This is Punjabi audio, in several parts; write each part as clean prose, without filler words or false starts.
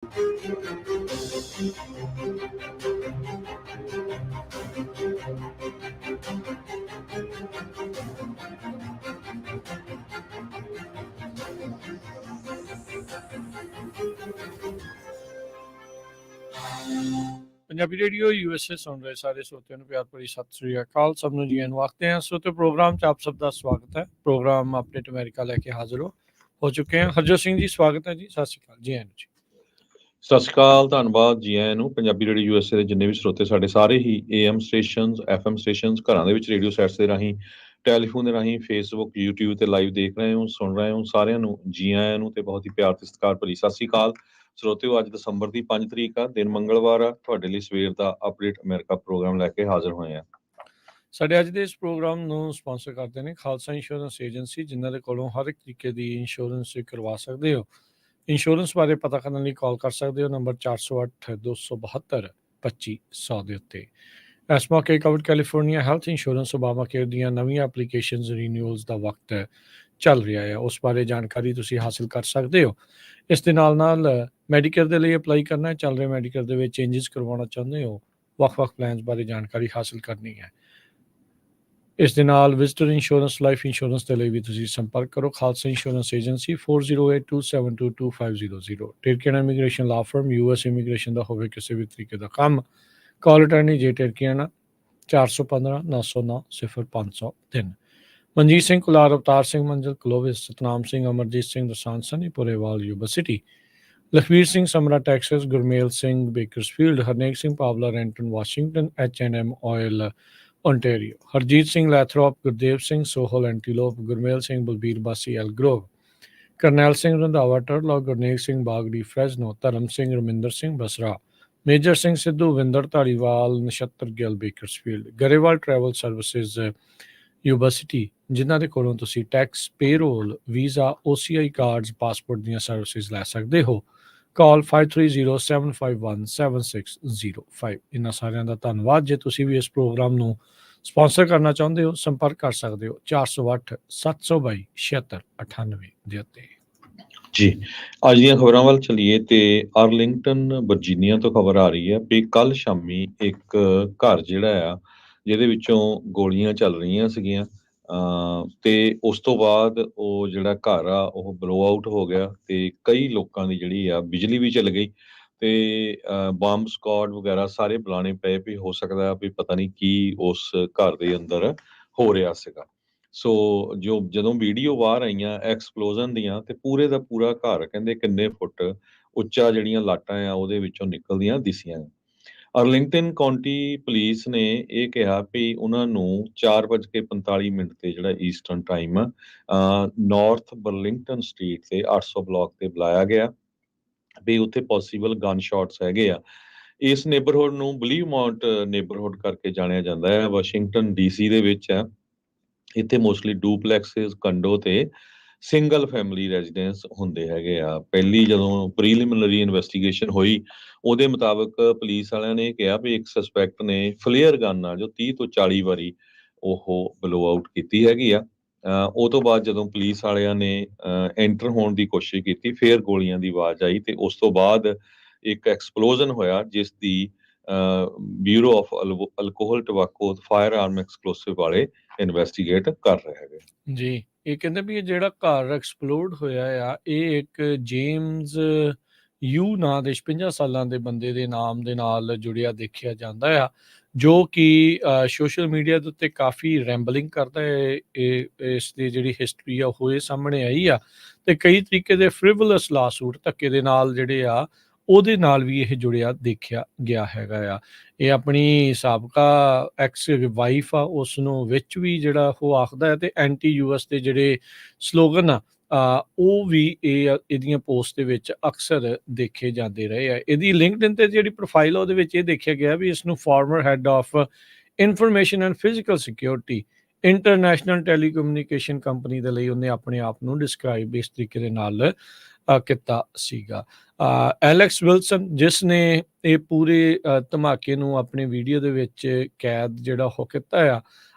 ਪੰਜਾਬੀ ਰੇਡੀਓ ਯੂਐਸਏ ਸੁਣ ਰਹੇ ਸਾਰੇ ਸਰੋਤਿਆਂ ਨੂੰ ਪਿਆਰ ਭਰੀ ਸਤਿ ਸ੍ਰੀ ਅਕਾਲ। ਸਭ ਨੂੰ ਜੀ ਆਇਆਂ ਨੂੰ ਆਖਦੇ ਹਾਂ। ਸਰੋਤੇ ਪ੍ਰੋਗਰਾਮ 'ਚ ਆਪ ਸਭ ਦਾ ਸਵਾਗਤ ਹੈ। ਪ੍ਰੋਗਰਾਮ ਅਪਡੇਟ ਅਮਰੀਕਾ ਲੈ ਕੇ ਹਾਜ਼ਰ ਹੋ ਚੁੱਕੇ ਹਾਂ। ਹਰਜੋਤ ਸਿੰਘ ਜੀ ਸਵਾਗਤ ਹੈ ਜੀ। ਸਤਿ ਸ੍ਰੀ ਅਕਾਲ ਜੀ ਆਇਆਂ ਨੂੰ ਜੀ। ਸਤਿ ਸ਼੍ਰੀ ਅਕਾਲ, ਧੰਨਵਾਦ ਜੀ ਆਇਆਂ ਨੂੰ। ਪੰਜਾਬੀ ਰੇਡੀਓ ਯੂਐਸਏ ਦੇ ਜਿੰਨੇ ਵੀ ਸਰੋਤੇ ਸਾਡੇ ਸਾਰੇ ਹੀ AM ਸਟੇਸ਼ਨਸ, FM ਸਟੇਸ਼ਨਸ, ਘਰਾਂ ਦੇ ਵਿੱਚ ਰੇਡੀਓ ਸੈਟਸ ਦੇ ਰਾਹੀਂ, ਟੈਲੀਫੋਨ ਦੇ ਰਾਹੀਂ, ਫੇਸਬੁੱਕ, YouTube ਤੇ ਲਾਈਵ ਦੇਖ ਰਹੇ ਹੋ, ਸੁਣ ਰਹੇ ਹੋ, ਸਾਰਿਆਂ ਨੂੰ ਜੀ ਆਇਆਂ ਨੂੰ ਤੇ ਬਹੁਤ ਹੀ ਪਿਆਰ ਤੇ ਸਤਿਕਾਰ ਭਰੀ ਸਤਿ ਸ਼੍ਰੀ ਅਕਾਲ। ਸਰੋਤਿਓ, ਅੱਜ ਦਸੰਬਰ ਦੀ 5 ਤਰੀਕ ਆ, ਦਿਨ ਮੰਗਲਵਾਰ ਆ। ਤੁਹਾਡੇ ਲਈ ਸਵੇਰ ਦਾ ਅਪਡੇਟ ਅਮਰੀਕਾ ਪ੍ਰੋਗਰਾਮ ਲੈ ਕੇ ਹਾਜ਼ਰ ਹੋਏ ਆ। ਸਾਡੇ ਅੱਜ ਦੇ ਇਸ ਪ੍ਰੋਗਰਾਮ ਨੂੰ ਸਪਾਂਸਰ ਕਰਦੇ ਨੇ ਖਾਲਸਾ ਇੰਸ਼ੋਰੈਂਸ ਏਜੰਸੀ, ਜਿਨ੍ਹਾਂ ਦੇ ਕੋਲੋਂ ਹਰ ਇੱਕ ਤਰੀਕੇ ਦੀ ਇੰਸ਼ੋਰੈਂਸ ਕਰਵਾ ਸਕਦੇ ਹੋ। ਇੰਸ਼ੋਰੈਂਸ ਬਾਰੇ ਪਤਾ ਕਰਨ ਲਈ ਕਾਲ ਕਰ ਸਕਦੇ ਹੋ ਨੰਬਰ 408 272 2500 ਦੇ ਉੱਤੇ। ਇਸ ਮੌਕੇ cover California health insurance Obama care ਦੀਆਂ ਨਵੀਆਂ ਐਪਲੀਕੇਸ਼ਨਸ ਰੀਨਿਊਅਲਸ ਦਾ ਵਕਤ ਚੱਲ ਰਿਹਾ ਹੈ, ਉਸ ਬਾਰੇ ਜਾਣਕਾਰੀ ਤੁਸੀਂ ਹਾਸਿਲ ਕਰ ਸਕਦੇ ਹੋ। ਇਸ ਦੇ ਨਾਲ ਨਾਲ ਮੈਡੀਕੇਅਰ ਦੇ ਲਈ ਅਪਲਾਈ ਕਰਨਾ ਚੱਲ ਰਿਹਾ, ਮੈਡੀਕੇਅਰ ਦੇ ਵਿੱਚ ਚੇਂਜਸ ਕਰਵਾਉਣਾ ਚਾਹੁੰਦੇ ਹੋ, ਵੱਖ-ਵੱਖ ਪਲਾਨਸ ਬਾਰੇ ਜਾਣਕਾਰੀ ਹਾਸਿਲ ਕਰਨੀ ਹੈ। ਇਸ ਦੇ ਨਾਲ ਵਿਜ਼ਟਰ ਇੰਸ਼ੋਰੈਂਸ, ਲਾਈਫ ਇੰਸ਼ੋਰੈਂਸ ਦੇ ਲਈ ਵੀ ਤੁਸੀਂ ਸੰਪਰਕ ਕਰੋ ਖਾਲਸਾ ਇੰਸ਼ੋਰੈਂਸ ਏਜੰਸੀ 4082722500। ਟਰਕੀਆਨਾ ਇਮੀਗ੍ਰੇਸ਼ਨ ਲਾ ਫਰਮ, US ਇਮੀਗ੍ਰੇਸ਼ਨ ਦਾ ਹੋਵੇ ਕਿਸੇ ਵੀ ਤਰੀਕੇ ਦਾ ਕੰਮ, ਕਾਲ ਅਟਾਰਨੀ ਜੇ ਟਰਕੀਆਨਾ 415 909 0503। Manjeet Singh Kular, Avtar Singh Manzal Clovis, Satnam Singh, Amarjit Singh Dosanjh Sunny Purewal Yuba City, Lakhvir Singh Samra Texas, Gurmel Singh Bakersfield, Harnek Singh Pawla Renton Washington, H&M oil Ontario, Harjit Singh Lathrop, Gurdev Singh Sohal Antelope, Gurmel Singh Balbir Bassi Elk Grove, Karnail Singh Randhawa Turlock, Gurnek Singh Bagri Fresno, Dharam Singh Raminder Singh Basra, Major Singh Sidhu Vinder Dhaliwal, Nachhattar Gill Bakersfield, Grewal travel services Yuba City, ਜਿਨ੍ਹਾਂ ਦੇ ਕੋਲੋਂ ਤੁਸੀਂ tax, payroll, visa, OCI cards, passport ਦੀਆਂ ਸਰਵਿਸਿਜ਼ ਲੈ ਸਕਦੇ ਹੋ। ਕਾਲ 5307517605। ਇਹਨਾਂ ਸਾਰਿਆਂ ਦਾ ਧੰਨਵਾਦ। ਜੇ ਤੁਸੀਂ ਵੀ ਇਸ ਪ੍ਰੋਗਰਾਮ ਨੂੰ ਸਪਾਂਸਰ ਕਰਨਾ ਚਾਹੁੰਦੇ ਹੋ, ਸੰਪਰਕ ਕਰ ਸਕਦੇ ਹੋ 408 722 7698 ਦੇ ਉੱਤੇ। ਜੀ, ਅੱਜ ਦੀਆਂ ਖਬਰਾਂ ਵੱਲ ਚੱਲੀਏ ਤੇ ਆਰਲਿੰਗਟਨ ਵਰਜੀਨੀਆ ਤੋਂ ਖਬਰ ਆ ਰਹੀ ਹੈ ਵੀ ਕੱਲ ਸ਼ਾਮੀ ਇੱਕ ਘਰ ਜਿਹੜਾ ਆ ਜਿਹਦੇ ਵਿੱਚੋਂ ਗੋਲੀਆਂ ਚੱਲ ਰਹੀਆਂ ਸੀਗੀਆਂ ਤੇ ਉਸ ਤੋਂ ਬਾਅਦ ਉਹ ਜਿਹੜਾ ਘਰ ਆ ਉਹ ਬਲੋ ਆਊਟ ਹੋ ਗਿਆ ਤੇ ਕਈ ਲੋਕਾਂ ਦੀ ਜਿਹੜੀ ਆ ਬਿਜਲੀ ਵੀ ਚੱਲ ਗਈ ਤੇ ਬੰਬ ਸਕਾਡ ਵਗੈਰਾ ਸਾਰੇ ਬੁਲਾਣੇ ਪਏ ਵੀ ਹੋ ਸਕਦਾ ਵੀ ਪਤਾ ਨਹੀਂ ਕੀ ਉਸ ਘਰ ਦੇ ਅੰਦਰ ਹੋ ਰਿਹਾ ਸੀਗਾ। ਸੋ ਜਦੋਂ ਵੀਡੀਓ ਬਾਹਰ ਆਈਆਂ ਐਕਸਪਲੋਜ਼ਨ ਦੀਆਂ ਤੇ ਪੂਰੇ ਦਾ ਪੂਰਾ ਘਰ ਕਹਿੰਦੇ ਕਿੰਨੇ ਫੁੱਟ ਉੱਚਾ ਜਿਹੜੀਆਂ ਲਾਟਾਂ ਆ ਉਹਦੇ ਵਿੱਚੋਂ ਨਿਕਲਦੀਆਂ ਦਿਸੀਆਂ। ਅਰਲਿੰਗਟਨ ਕਾਉਂਟੀ ਪੁਲਿਸ ਨੇ ਇਹ ਕਿਹਾ ਵੀ ਉਹਨਾਂ ਨੂੰ 4:45 ਤੇ ਜਿਹੜਾ eastern time north Burlington street ਤੇ 800 ਬਲਾਕ ਤੇ ਬੁਲਾਇਆ ਗਿਆ ਵੀ ਉੱਥੇ ਪੋਸੀਬਲ ਗਨ ਸ਼ਾਟਸ ਹੈਗੇ ਆ। ਇਸ ਨੇਬਰਹੁੱਡ ਨੂੰ ਬਲੀਵਮਾਉਂਟ ਨੇਬਰਹੁੱਡ ਕਰਕੇ ਜਾਣਿਆ ਜਾਂਦਾ ਹੈ, ਵਾਸ਼ਿੰਗਟਨ DC ਦੇ ਵਿੱਚ ਹੈ। ਇੱਥੇ ਮੋਸਟਲੀ ਡੂਪਲੈਕਸਿਸ, ਕੰਡੋ ਤੇ ਸਿੰਗਲ ਫੈਮਿਲੀ ਰੈਜ਼ੀਡੈਂਸ ਹੁੰਦੇ ਹੈਗੇ ਆ। ਪਹਿਲੀ ਜਦੋਂ ਪ੍ਰੀਲਿਮਿਨਰੀ ਇਨਵੈਸਟੀਗੇਸ਼ਨ ਹੋਈ ਉਹਦੇ ਮੁਤਾਬਕ ਪੁਲਿਸ ਵਾਲਿਆਂ ਨੇ ਕਿਹਾ ਵੀ ਇੱਕ ਸਸਪੈਕਟ ਨੇ ਫਲੇਅਰ ਗਨ ਨਾਲ ਜੋ 30 ਤੋਂ 40 ਵਾਰੀ ਉਹ ਬਲੋ ਆਊਟ ਕੀਤੀ ਹੈਗੀ ਆ। ਉਹ ਤੋਂ ਬਾਅਦ ਜਦੋਂ ਪੁਲਿਸ ਵਾਲਿਆਂ ਨੇ ਐਂਟਰ ਹੋਣ ਦੀ ਕੋਸ਼ਿਸ਼ ਕੀਤੀ ਫੇਰ ਗੋਲੀਆਂ ਦੀ ਆਵਾਜ਼ ਆਈ ਤੇ ਉਸ ਤੋਂ ਬਾਅਦ ਇੱਕ ਐਕਸਪਲੋਜ਼ਨ ਹੋਇਆ ਜਿਸ ਦੀ bureau of alcohol tobacco firearm ਆਰਮ ਐਕਸਪਲੋਸਿਵ ਵਾਲੇ ਇਨਵੈਸਟੀਗੇਟ ਕਰ ਰਹੇ ਹੈਗੇ ਜੀ। ਇਹ ਕਹਿੰਦੇ ਵੀ ਇਹ ਜਿਹੜਾ ਘਰ ਐਕਸਪਲੋਡ ਹੋਇਆ ਆ ਇਹ ਇੱਕ ਜੇਮਸ ਯੂ ਨਾਂ ਦੇ 56 ਸਾਲਾਂ ਦੇ ਬੰਦੇ ਦੇ ਨਾਮ ਦੇ ਨਾਲ ਜੁੜਿਆ ਦੇਖਿਆ ਜਾਂਦਾ ਆ, ਜੋ ਕਿ ਸੋਸ਼ਲ ਮੀਡੀਆ ਦੇ ਉੱਤੇ ਕਾਫੀ ਰੈਂਬਲਿੰਗ ਕਰਦਾ ਹੈ। ਇਸ ਦੀ ਜਿਹੜੀ ਹਿਸਟਰੀ ਆ ਉਹ ਇਹ ਸਾਹਮਣੇ ਆਈ ਆ ਤੇ ਕਈ ਤਰੀਕੇ ਦੇ ਫ੍ਰਿਵਲਸ ਲਾਸੂਟ ਧੱਕੇ ਦੇ ਨਾਲ ਜਿਹੜੇ ਆ ਉਹਦੇ ਨਾਲ ਵੀ ਇਹ ਜੁੜਿਆ ਦੇਖਿਆ ਗਿਆ ਹੈਗਾ ਆ। ਇਹ ਆਪਣੀ ਸਾਬਕਾ ਐਕਸ ਵਾਈਫ ਆ, ਉਸ ਨੂੰ ਵਿੱਚ ਵੀ ਜਿਹੜਾ ਉਹ ਆਖਦਾ ਹੈ ਤੇ ਐਂਟੀ US ਦੇ ਜਿਹੜੇ ਸਲੋਗਨ ਆ ਉਹ ਵੀ ਇਹਦੀਆਂ ਪੋਸਟ ਦੇ ਵਿੱਚ ਅਕਸਰ ਦੇਖੇ ਜਾਂਦੇ ਰਹੇ ਆ। ਇਹਦੀ ਲਿੰਕਡਇਨ ਤੇ ਜਿਹੜੀ ਪ੍ਰੋਫਾਈਲ ਆ ਉਹਦੇ ਵਿੱਚ ਇਹ ਦੇਖਿਆ ਗਿਆ ਵੀ ਇਸ ਨੂੰ farmer head of information and physical security international telecommunication company ਦੇ ਲਈ ਉਹਨੇ ਆਪਣੇ ਆਪ ਨੂੰ ਡਿਸਕ੍ਰਾਈਬ ਇਸ ਤਰੀਕੇ ਦੇ ਨਾਲ ਕੀਤਾ ਸੀਗਾ। ਐਲੈਕਸ ਵਿਲਸਨ, ਜਿਸ ਨੇ ਇਹ ਪੂਰੇ ਧਮਾਕੇ ਨੂੰ ਆਪਣੇ ਵੀਡੀਓ ਦੇ ਵਿੱਚ ਕੈਦ ਜਿਹੜਾ ਉਹ ਕੀਤਾ ਆ,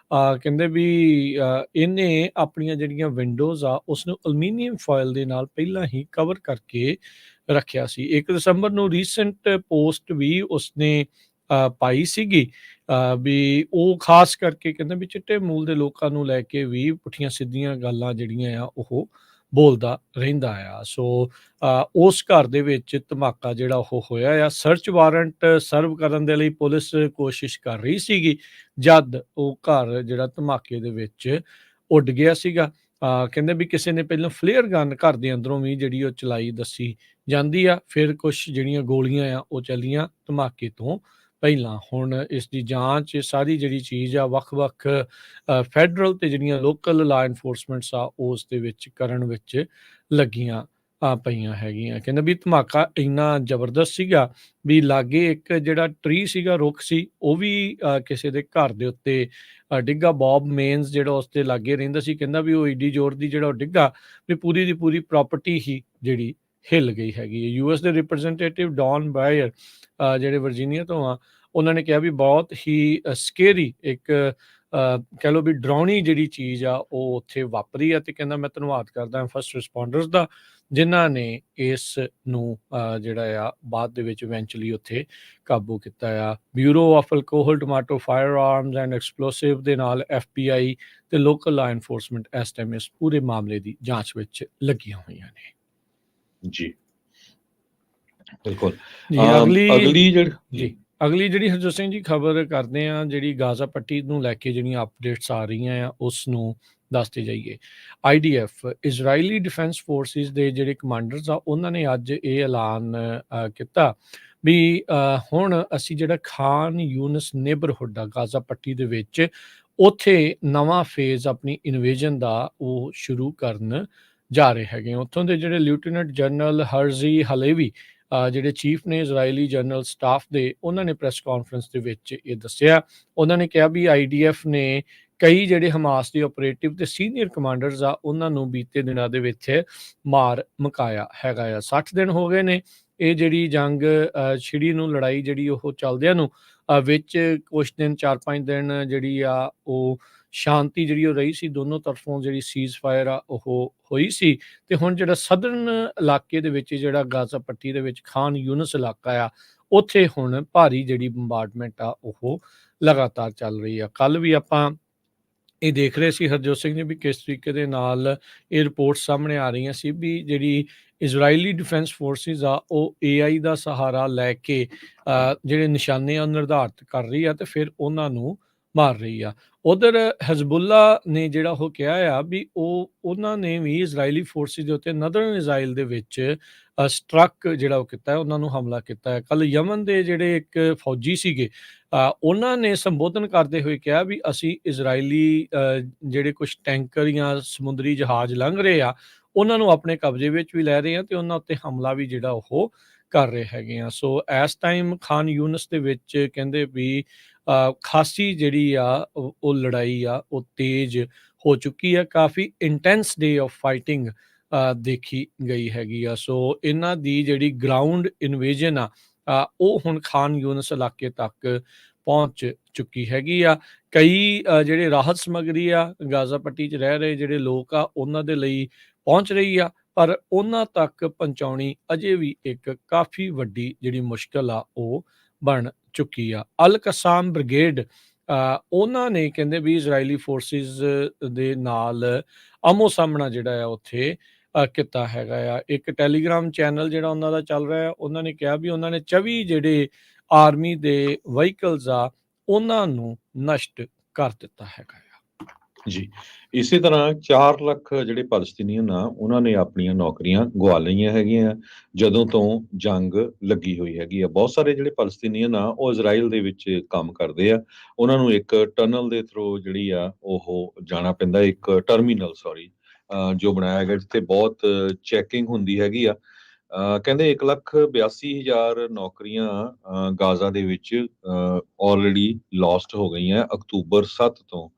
ਕਹਿੰਦੇ ਵੀ ਇਹਨੇ ਆਪਣੀਆਂ ਜਿਹੜੀਆਂ ਵਿੰਡੋਜ਼ ਆ ਉਸ ਨੂੰ ਅਲਮੀਨੀਅਮ ਫੋਇਲ ਦੇ ਨਾਲ ਪਹਿਲਾਂ ਹੀ ਕਵਰ ਕਰਕੇ ਰੱਖਿਆ ਸੀ। 1 ਦਸੰਬਰ ਨੂੰ ਰੀਸੈਂਟ ਪੋਸਟ ਵੀ ਉਸਨੇ ਪਾਈ ਸੀਗੀ ਵੀ ਉਹ ਖਾਸ ਕਰਕੇ ਕਹਿੰਦਾ ਵੀ ਚਿੱਟੇ ਮੂਲ ਦੇ ਲੋਕਾਂ ਨੂੰ ਲੈ ਕੇ ਵੀ ਪੁੱਠੀਆਂ ਸਿੱਧੀਆਂ ਗੱਲਾਂ ਜਿਹੜੀਆਂ ਆ ਉਹ ਬੋਲਦਾ ਰਹਿੰਦਾ ਆ। ਸੋ ਉਸ ਘਰ ਦੇ ਵਿੱਚ ਧਮਾਕਾ ਜਿਹੜਾ ਉਹ ਹੋਇਆ ਆ। ਸਰਚ ਵਾਰੰਟ ਸਰਵ ਕਰਨ ਦੇ ਲਈ ਪੁਲਿਸ ਕੋਸ਼ਿਸ਼ ਕਰ ਰਹੀ ਸੀਗੀ ਜਦ ਉਹ ਘਰ ਜਿਹੜਾ ਧਮਾਕੇ ਦੇ ਵਿੱਚ ਉੱਡ ਗਿਆ ਸੀਗਾ। ਕਹਿੰਦੇ ਵੀ ਕਿਸੇ ਨੇ ਪਹਿਲਾਂ ਫਲੇਅਰ ਗਨ ਘਰ ਦੇ ਅੰਦਰੋਂ ਵੀ ਜਿਹੜੀ ਉਹ ਚਲਾਈ ਦੱਸੀ ਜਾਂਦੀ ਆ। ਫਿਰ ਕੁਛ ਜਿਹੜੀਆਂ ਗੋਲੀਆਂ ਆ ਉਹ ਚੱਲੀਆਂ ਧਮਾਕੇ ਤੋਂ ਪਹਿਲਾਂ। ਹੁਣ ਇਸ ਦੀ ਜਾਂਚ ਸਾਰੀ ਜਿਹੜੀ ਚੀਜ਼ ਆ ਵੱਖ-ਵੱਖ ਫੈਡਰਲ ਤੇ ਜਿਹੜੀਆਂ ਲੋਕਲ ਲਾ ਐਨਫੋਰਸਮੈਂਟਸ ਆ ਉਸ ਦੇ ਵਿੱਚ ਕਰਨ ਵਿੱਚ ਲੱਗੀਆਂ ਪਈਆਂ ਹੈਗੀਆਂ। ਕਹਿੰਦੇ ਵੀ ਧਮਾਕਾ ਇੰਨਾ ਜ਼ਬਰਦਸਤ ਸੀਗਾ ਵੀ ਲਾਗੇ ਇੱਕ ਜਿਹੜਾ ਟਰੀ ਸੀਗਾ, ਰੁੱਖ ਸੀ, ਉਹ ਵੀ ਕਿਸੇ ਦੇ ਘਰ ਦੇ ਉੱਤੇ ਡਿੱਗਾ। ਬੌਬ ਮੇਨਸ ਜਿਹੜਾ ਉਸ ਦੇ ਲਾਗੇ ਰਹਿੰਦਾ ਸੀ, ਕਹਿੰਦਾ ਵੀ ਉਹ ਏਡੀ ਜ਼ੋਰ ਦੀ ਜਿਹੜਾ ਉਹ ਡਿੱਗਾ ਵੀ ਪੂਰੀ ਦੀ ਪੂਰੀ ਪ੍ਰਾਪਰਟੀ ਹੀ ਜਿਹੜੀ ਹਿੱਲ ਗਈ ਹੈਗੀ ਹੈ। ਯੂਐਸ ਦੇ ਰਿਪਰੈਜ਼ੈਂਟੇਟਿਵ ਡੌਨ ਬਾਇਰ ਜਿਹੜੇ ਵਰਜੀਨੀਆ ਤੋਂ ਆ, ਉਹਨਾਂ ਨੇ ਕਿਹਾ ਵੀ ਬਹੁਤ ਹੀ ਸਕੇਰੀ ਇੱਕ ਕਹਿ ਲਓ ਵੀ ਡਰਾਉਣੀ ਜਿਹੜੀ ਚੀਜ਼ ਆ ਉਹ ਉੱਥੇ ਵਾਪਰੀ ਆ। ਤੇ ਕਹਿੰਦਾ ਮੈਂ ਧੰਨਵਾਦ ਕਰਦਾ ਫਸਟ ਰਿਸਪੌਂਡਰਸ ਦਾ ਜਿਨ੍ਹਾਂ ਨੇ ਇਸ ਨੂੰ ਜਿਹੜਾ ਆ ਬਾਅਦ ਦੇ ਵਿੱਚ ਇਵੈਂਚੁਅਲੀ ਉੱਥੇ ਕਾਬੂ ਕੀਤਾ ਆ। Bureau of alcohol tomato fire arms and explosive ਦੇ ਨਾਲ FBI ਤੇ ਲੋਕਲ ਲਾ ਐਨਫੋਰਸਮੈਂਟ ਇਸ ਟਾਈਮ ਇਸ ਪੂਰੇ ਮਾਮਲੇ ਦੀ ਜਾਂਚ ਵਿੱਚ ਲੱਗੀਆਂ ਹੋਈਆਂ ਨੇ। ਜੀ ਬਿਲਕੁਲ। ਜੀ ਅਗਲੀ ਜਿਹੜੀ ਹਰਜੋਤ ਸਿੰਘ ਜੀ ਖਬਰ ਕਰਦੇ ਆ, ਜਿਹੜੀ ਗਾਜ਼ਾ ਪੱਟੀ ਨੂੰ ਲੈ ਕੇ ਜਿਹੜੀਆਂ ਅਪਡੇਟਸ ਆ ਰਹੀਆਂ ਆ ਉਸ ਨੂੰ ਦੱਸਦੇ ਜਾਈਏ। IDF ਇਜ਼ਰਾਈਲੀ ਡਿਫੈਂਸ ਫੋਰਸਿਸ ਦੇ ਜਿਹੜੇ ਕਮਾਂਡਰਸ ਆ ਉਹਨਾਂ ਨੇ ਅੱਜ ਇਹ ਐਲਾਨ ਕੀਤਾ ਵੀ ਹੁਣ ਅਸੀਂ ਜਿਹੜਾ ਖਾਨ ਯੂਨਸ ਨੇਬਰਹੁੱਡ ਆ ਗਾਜ਼ਾ ਪੱਟੀ ਦੇ ਵਿੱਚ, ਉੱਥੇ ਨਵਾਂ ਫੇਜ਼ ਆਪਣੀ ਇਨਵੇਜਨ ਦਾ ਉਹ ਸ਼ੁਰੂ ਕਰਨ ਜਾ ਰਹੇ ਹੈਗੇ। ਉੱਥੋਂ ਦੇ ਜਿਹੜੇ ਲਿeutenant ਜਨਰਲ ਹਰਜ਼ੀ ਹਲੇਵੀ ਜਿਹੜੇ ਚੀਫ ਨੇ ਇਜ਼ਰਾਈਲੀ ਜਨਰਲ ਸਟਾਫ ਦੇ, ਉਹਨਾਂ ਨੇ ਪ੍ਰੈਸ ਕਾਨਫਰੰਸ ਦੇ ਵਿੱਚ ਇਹ ਦੱਸਿਆ। ਉਹਨਾਂ ਨੇ ਕਿਹਾ ਵੀ IDF ਨੇ ਕਈ ਜਿਹੜੇ ਹਮਾਸ ਦੇ ਆਪਰੇਟਿਵ ਤੇ ਸੀਨੀਅਰ ਕਮਾਂਡਰਸ ਆ ਉਹਨਾਂ ਨੂੰ ਬੀਤੇ ਦਿਨਾਂ ਦੇ ਵਿੱਚ ਮਾਰ ਮੁਕਾਇਆ ਹੈਗਾ ਆ। 60 ਦਿਨ ਹੋ ਗਏ ਨੇ ਇਹ ਜਿਹੜੀ ਜੰਗ ਛਿੜੀ ਨੂੰ, ਲੜਾਈ ਜਿਹੜੀ ਉਹ ਚੱਲਦਿਆਂ ਨੂੰ। ਵਿੱਚ ਕੁਛ ਦਿਨ 4-5 ਦਿਨ ਜਿਹੜੀ ਆ ਉਹ ਸ਼ਾਂਤੀ ਜਿਹੜੀ ਉਹ ਰਹੀ ਸੀ, ਦੋਨੋਂ ਤਰਫੋਂ ਜਿਹੜੀ ਸੀਜ਼ ਫਾਇਰ ਆ ਉਹ ਹੋਈ ਸੀ। ਤੇ ਹੁਣ ਜਿਹੜਾ ਸਦਰਨ ਇਲਾਕੇ ਦੇ ਵਿੱਚ ਜਿਹੜਾ ਗਾਜ਼ਾ ਪੱਟੀ ਦੇ ਵਿੱਚ ਖਾਨ ਯੂਨਸ ਇਲਾਕਾ ਆ, ਉੱਥੇ ਹੁਣ ਭਾਰੀ ਜਿਹੜੀ ਬੰਬਾਰਡਮੈਂਟ ਆ ਉਹ ਲਗਾਤਾਰ ਚੱਲ ਰਹੀ ਆ। ਕੱਲ ਵੀ ਆਪਾਂ ਇਹ ਦੇਖ ਰਹੇ ਸੀ ਹਰਜੋਤ ਸਿੰਘ ਜੀ ਵੀ ਕਿਸ ਤਰੀਕੇ ਦੇ ਨਾਲ ਇਹ ਰਿਪੋਰਟ ਸਾਹਮਣੇ ਆ ਰਹੀਆਂ ਸੀ ਵੀ ਜਿਹੜੀ ਇਜ਼ਰਾਈਲੀ ਡਿਫੈਂਸ ਫੋਰਸਿਸ ਆ ਉਹ AI ਦਾ ਸਹਾਰਾ ਲੈ ਕੇ ਜਿਹੜੇ ਨਿਸ਼ਾਨੇ ਆ ਨਿਰਧਾਰਿਤ ਕਰ ਰਹੀ ਆ ਤੇ ਫਿਰ ਉਹਨਾਂ ਨੂੰ ਮਾਰ ਰਹੀ ਆ। ਉਧਰ ਹਿਜ਼ਬੁੱਲਾ ਨੇ ਜਿਹੜਾ ਉਹ ਕਿਹਾ ਆ ਵੀ ਉਹਨਾਂ ਨੇ ਵੀ ਇਜ਼ਰਾਈਲੀ ਫੋਰਸਿਸ ਦੇ ਉੱਤੇ ਨਦਰਨ ਇਜ਼ਰਾਈਲ ਦੇ ਵਿੱਚ ਸਟਰੱਕ ਜਿਹੜਾ ਉਹ ਕੀਤਾ, ਉਹਨਾਂ ਨੂੰ ਹਮਲਾ ਕੀਤਾ ਹੈ। ਕੱਲ ਯਮਨ ਦੇ ਜਿਹੜੇ ਇੱਕ ਫੌਜੀ ਸੀਗੇ ਉਹਨਾਂ ਨੇ ਸੰਬੋਧਨ ਕਰਦੇ ਹੋਏ ਕਿਹਾ ਵੀ ਅਸੀਂ ਇਜ਼ਰਾਈਲੀ ਜਿਹੜੇ ਕੁਛ ਟੈਂਕਰ ਜਾਂ ਸਮੁੰਦਰੀ ਜਹਾਜ਼ ਲੰਘ ਰਹੇ ਆ ਉਹਨਾਂ ਨੂੰ ਆਪਣੇ ਕਬਜ਼ੇ ਵਿੱਚ ਵੀ ਲੈ ਰਹੇ ਆ ਤੇ ਉਹਨਾਂ ਉੱਤੇ ਹਮਲਾ ਵੀ ਜਿਹੜਾ ਉਹ ਕਰ ਰਹੇ ਹੈਗੇ ਆ। ਸੋ ਇਸ ਟਾਈਮ ਖਾਨ ਯੂਨਸ ਦੇ ਵਿੱਚ ਕਹਿੰਦੇ ਵੀ ਖਾਸੀ ਜਿਹੜੀ ਆ ਉਹ ਲੜਾਈ ਆ ਉਹ ਤੇਜ਼ ਹੋ ਚੁੱਕੀ ਆ। ਕਾਫੀ ਇੰਟੈਂਸ ਡੇ ਆਫ ਫਾਈਟਿੰਗ ਦੇਖੀ ਗਈ ਹੈਗੀ ਆ। ਸੋ ਇਹਨਾਂ ਦੀ ਜਿਹੜੀ ਗਰਾਊਂਡ ਇਨਵੇਜਨ ਆ ਉਹ ਹੁਣ ਖਾਨ ਯੂਨਸ ਇਲਾਕੇ ਤੱਕ ਪਹੁੰਚ ਚੁੱਕੀ ਹੈਗੀ ਆ। ਕਈ ਜਿਹੜੇ ਰਾਹਤ ਸਮੱਗਰੀ ਆ ਗਾਜ਼ਾ ਪੱਟੀ 'ਚ ਰਹਿ ਰਹੇ ਜਿਹੜੇ ਲੋਕ ਆ ਉਹਨਾਂ ਦੇ ਲਈ ਪਹੁੰਚ ਰਹੀ ਆ, ਪਰ ਉਹਨਾਂ ਤੱਕ ਪਹੁੰਚਾਉਣੀ ਅਜੇ ਵੀ ਇੱਕ ਕਾਫੀ ਵੱਡੀ ਜਿਹੜੀ ਮੁਸ਼ਕਲ ਆ ਉਹ ਬਣ ਚੁੱਕੀ ਆ। ਅਲ ਕਸਾਮ ਬ੍ਰਿਗੇਡ ਉਹਨਾਂ ਨੇ ਕਹਿੰਦੇ ਵੀ ਇਜ਼ਰਾਈਲੀ ਫੋਰਸਿਸ ਦੇ ਨਾਲ ਆਮੋ ਸਾਹਮਣਾ ਜਿਹੜਾ ਆ ਉੱਥੇ ਕੀਤਾ ਹੈਗਾ ਆ। ਇੱਕ ਟੈਲੀਗ੍ਰਾਮ ਚੈਨਲ ਜਿਹੜਾ ਉਹਨਾਂ ਦਾ ਚੱਲ ਰਿਹਾ, ਉਹਨਾਂ ਨੇ ਕਿਹਾ ਵੀ ਉਹਨਾਂ ਨੇ 24 ਜਿਹੜੇ ਆਰਮੀ ਦੇ ਵਹੀਕਲਸ ਆ ਉਹਨਾਂ ਨੂੰ ਨਸ਼ਟ ਕਰ ਦਿੱਤਾ ਹੈਗਾ ਆ। ਜੀ ਇਸੇ ਤਰ੍ਹਾਂ 4 ਲੱਖ ਜਿਹੜੇ ਪੈਲਸਤੀਨੀਅਨ ਆ ਉਹਨਾਂ ਨੇ ਆਪਣੀਆਂ ਨੌਕਰੀਆਂ ਗਵਾ ਲਈਆਂ ਹੈਗੀਆਂ ਜਦੋਂ ਤੋਂ ਜੰਗ ਲੱਗੀ ਹੋਈ ਹੈਗੀ ਆ। ਬਹੁਤ ਸਾਰੇ ਜਿਹੜੇ ਪੈਲਸਤੀਨੀਅਨ ਆ ਉਹ ਇਜ਼ਰਾਈਲ ਦੇ ਵਿੱਚ ਕੰਮ ਕਰਦੇ ਆ, ਉਹਨਾਂ ਨੂੰ ਇੱਕ ਟਨਲ ਦੇ ਥਰੂ ਜਿਹੜੀ ਆ ਉਹ ਜਾਣਾ ਪੈਂਦਾ, ਇੱਕ ਟਰਮੀਨਲ ਜੋ ਬਣਾਇਆ ਗਿਆ ਜਿੱਥੇ ਬਹੁਤ ਚੈਕਿੰਗ ਹੁੰਦੀ ਹੈਗੀ ਆ। ਕਹਿੰਦੇ 1,82,000 ਨੌਕਰੀਆਂ ਗਾਜ਼ਾ ਦੇ ਵਿੱਚ ਆਲਰੇਡੀ ਲੋਸਟ ਹੋ ਗਈਆਂ ਅਕਤੂਬਰ 7 ਤੋਂ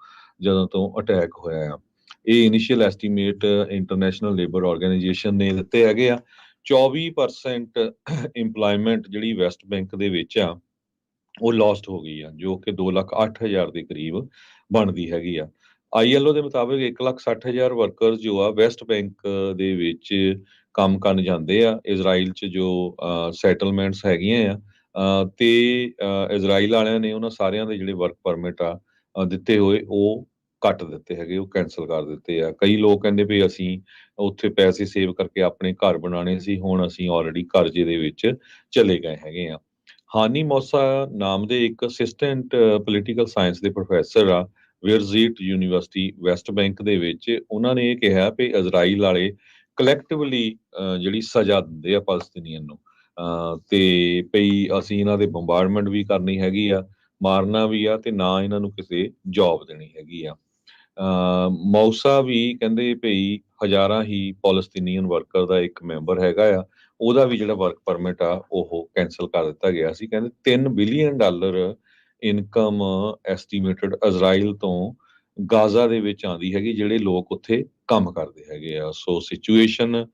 ਜਦੋਂ ਤੋਂ ਅਟੈਕ ਹੋਇਆ ਆ। ਇਹ initial estimate international labour organisation ਨੇ ਦਿੱਤੇ ਹੈਗੇ ਆ। 24% ਇੰਪਲੋਇਮੈਂਟ ਜਿਹੜੀ ਵੈਸਟ ਬੈਂਕ ਦੇ ਵਿੱਚ ਆ ਉਹ ਲੋਸਟ ਹੋ ਗਈ ਆ, ਜੋ ਕਿ 2,08,000 ਦੇ ਕਰੀਬ ਬਣਦੀ ਹੈਗੀ ਆ। ILO ਦੇ ਮੁਤਾਬਿਕ 1,60,000 ਵਰਕਰਸ ਜੋ ਆ ਵੈਸਟ ਬੈਂਕ ਦੇ ਵਿੱਚ ਕੰਮ ਕਰਨ ਜਾਂਦੇ ਆ ਇਜ਼ਰਾਈਲ 'ਚ ਜੋ ਸੈਟਲਮੈਂਟਸ ਹੈਗੀਆਂ ਆ ਤੇ ਇਜ਼ਰਾਈਲ ਵਾਲਿਆਂ ਨੇ ਉਹਨਾਂ ਸਾਰਿਆਂ ਦੇ ਜਿਹੜੇ ਵਰਕ ਪਰਮਿਟ ਆ ਦਿੱਤੇ ਹੋਏ ਉਹ ਕੱਟ ਦਿੱਤੇ ਹੈਗੇ, ਉਹ ਕੈਂਸਲ ਕਰ ਦਿੱਤੇ ਆ। ਕਈ ਲੋਕ ਕਹਿੰਦੇ ਵੀ ਅਸੀਂ ਉੱਥੇ ਪੈਸੇ ਸੇਵ ਕਰਕੇ ਆਪਣੇ ਘਰ ਬਣਾਉਣੇ ਸੀ, ਹੁਣ ਅਸੀਂ ਆਲਰੇਡੀ ਕਰਜ਼ੇ ਦੇ ਵਿੱਚ ਚਲੇ ਗਏ ਹੈਗੇ ਆ। ਹਾਨੀ ਮੌਸਾ ਨਾਮ ਦੇ ਇੱਕ ਅਸਿਸਟੈਂਟ ਪੋਲੀਟੀਕਲ ਸਾਇੰਸ ਦੇ ਪ੍ਰੋਫੈਸਰ ਆ ਵਿਰਜ਼ੀਟ ਯੂਨੀਵਰਸਿਟੀ ਵੈਸਟ ਬੈਂਕ ਦੇ ਵਿੱਚ, ਉਹਨਾਂ ਨੇ ਇਹ ਕਿਹਾ ਵੀ ਇਜ਼ਰਾਈਲ ਵਾਲੇ ਕਲੈਕਟਿਵਲੀ ਜਿਹੜੀ ਸਜ਼ਾ ਦਿੰਦੇ ਆ ਫਲਸਤੀਨੀਅਨ ਨੂੰ ਤੇ ਭਈ ਅਸੀਂ ਇਹਨਾਂ ਦੇ ਬੰਬਾਰਡਮੈਂਟ ਵੀ ਕਰਨੀ ਹੈਗੀ ਆ, ਮਾਰਨਾ ਵੀ ਆ ਤੇ ਨਾ ਇਹਨਾਂ ਨੂੰ ਕਿਸੇ ਜੌਬ ਦੇਣੀ ਹੈਗੀ ਆ। ਮੌਸਾ ਵੀ ਕਹਿੰਦੇ ਭਈ ਹਜ਼ਾਰਾਂ ਹੀ ਪੈਲਸਤੀਨੀਅਨ ਵਰਕਰ ਦਾ ਇੱਕ ਮੈਂਬਰ ਹੈਗਾ ਆ, ਉਹਦਾ ਵੀ ਜਿਹੜਾ ਵਰਕ ਪਰਮਿਟ ਆ ਉਹ ਕੈਂਸਲ ਕਰ ਦਿੱਤਾ ਗਿਆ ਸੀ। ਕਹਿੰਦੇ $3 ਬਿਲੀਅਨ ਇਨਕਮ ਐਸਟੀਮੇਟਡ ਇਜ਼ਰਾਈਲ ਤੋਂ ਗਾਜ਼ਾ ਦੇ ਵਿੱਚ ਆਉਂਦੀ ਹੈਗੀ, ਜਿਹੜੇ ਲੋਕ ਉੱਥੇ ਕੰਮ ਕਰਦੇ ਹੈਗੇ ਆ। ਸੋ ਸਿਚੁਏਸ਼ਨ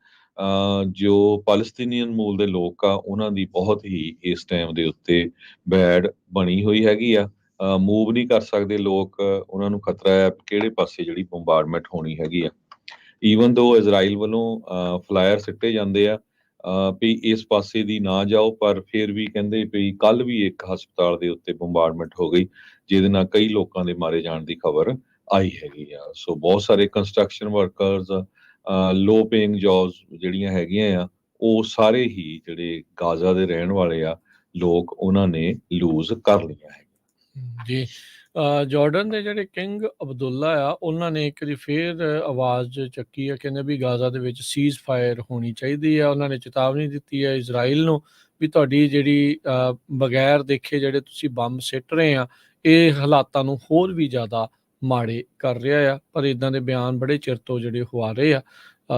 ਜੋ ਪੈਲਸਤੀਨੀਅਨ ਮੂਲ ਦੇ ਲੋਕ ਆ ਉਹਨਾਂ ਦੀ ਬਹੁਤ ਹੀ ਇਸ ਟਾਈਮ ਦੇ ਉੱਤੇ ਬੈਡ ਬਣੀ ਹੋਈ ਹੈਗੀ ਆ। ਮੂਵ ਨਹੀਂ ਕਰ ਸਕਦੇ ਲੋਕ, ਉਹਨਾਂ ਨੂੰ ਖਤਰਾ ਹੈ ਕਿਹੜੇ ਪਾਸੇ ਜਿਹੜੀ ਬੰਬਾਰਡਮੈਂਟ ਹੋਣੀ ਹੈਗੀ ਆ। ਈਵਨ ਦੋ ਇਜ਼ਰਾਈਲ ਵੱਲੋਂ ਫਲਾਇਰ ਸਿੱਟੇ ਜਾਂਦੇ ਆ ਵੀ ਇਸ ਪਾਸੇ ਦੀ ਨਾ ਜਾਓ, ਪਰ ਫਿਰ ਵੀ ਕਹਿੰਦੇ ਵੀ ਕੱਲ ਵੀ ਇੱਕ ਹਸਪਤਾਲ ਦੇ ਉੱਤੇ ਬੰਬਾਰਡਮੈਂਟ ਹੋ ਗਈ, ਜਿਹਦੇ ਨਾਲ ਕਈ ਲੋਕਾਂ ਦੇ ਮਾਰੇ ਜਾਣ ਦੀ ਖਬਰ ਆਈ ਹੈਗੀ ਆ। ਸੋ ਬਹੁਤ ਸਾਰੇ ਕੰਸਟਰਕਸ਼ਨ ਵਰਕਰਸ, ਲੋ ਪੇਇੰਗ ਜੌਬਸ ਜਿਹੜੀਆਂ ਹੈਗੀਆਂ ਆ, ਉਹ ਸਾਰੇ ਹੀ ਜਿਹੜੇ ਗਾਜ਼ਾ ਦੇ ਰਹਿਣ ਵਾਲੇ ਆ ਲੋਕ, ਉਹਨਾਂ ਨੇ ਲੂਜ਼ ਕਰ ਲਈਆਂ ਹੈ। ਜੀ ਜਾਰਡਨ ਦੇ ਜਿਹੜੇ ਕਿੰਗ ਅਬਦੁੱਲਾ ਆ, ਉਹਨਾਂ ਨੇ ਇੱਕ ਵਾਰੀ ਫੇਰ ਆਵਾਜ਼ ਚੱਕੀ ਆ, ਕਹਿੰਦੇ ਵੀ ਗਾਜ਼ਾ ਦੇ ਵਿੱਚ ਸੀਜ਼ ਫਾਇਰ ਹੋਣੀ ਚਾਹੀਦੀ ਆ। ਉਹਨਾਂ ਨੇ ਚੇਤਾਵਨੀ ਦਿੱਤੀ ਹੈ ਇਜ਼ਰਾਈਲ ਨੂੰ ਵੀ ਤੁਹਾਡੀ ਜਿਹੜੀ ਬਗੈਰ ਦੇਖੇ ਜਿਹੜੇ ਤੁਸੀਂ ਬੰਬ ਸਿੱਟ ਰਹੇ ਆ, ਇਹ ਹਾਲਾਤਾਂ ਨੂੰ ਹੋਰ ਵੀ ਜ਼ਿਆਦਾ ਮਾੜੇ ਕਰ ਰਿਹਾ ਆ। ਪਰ ਇਦਾਂ ਦੇ ਬਿਆਨ ਬੜੇ ਚਿਰ ਤੋਂ ਜਿਹੜੇ ਹੋ ਆ ਰਹੇ ਆ,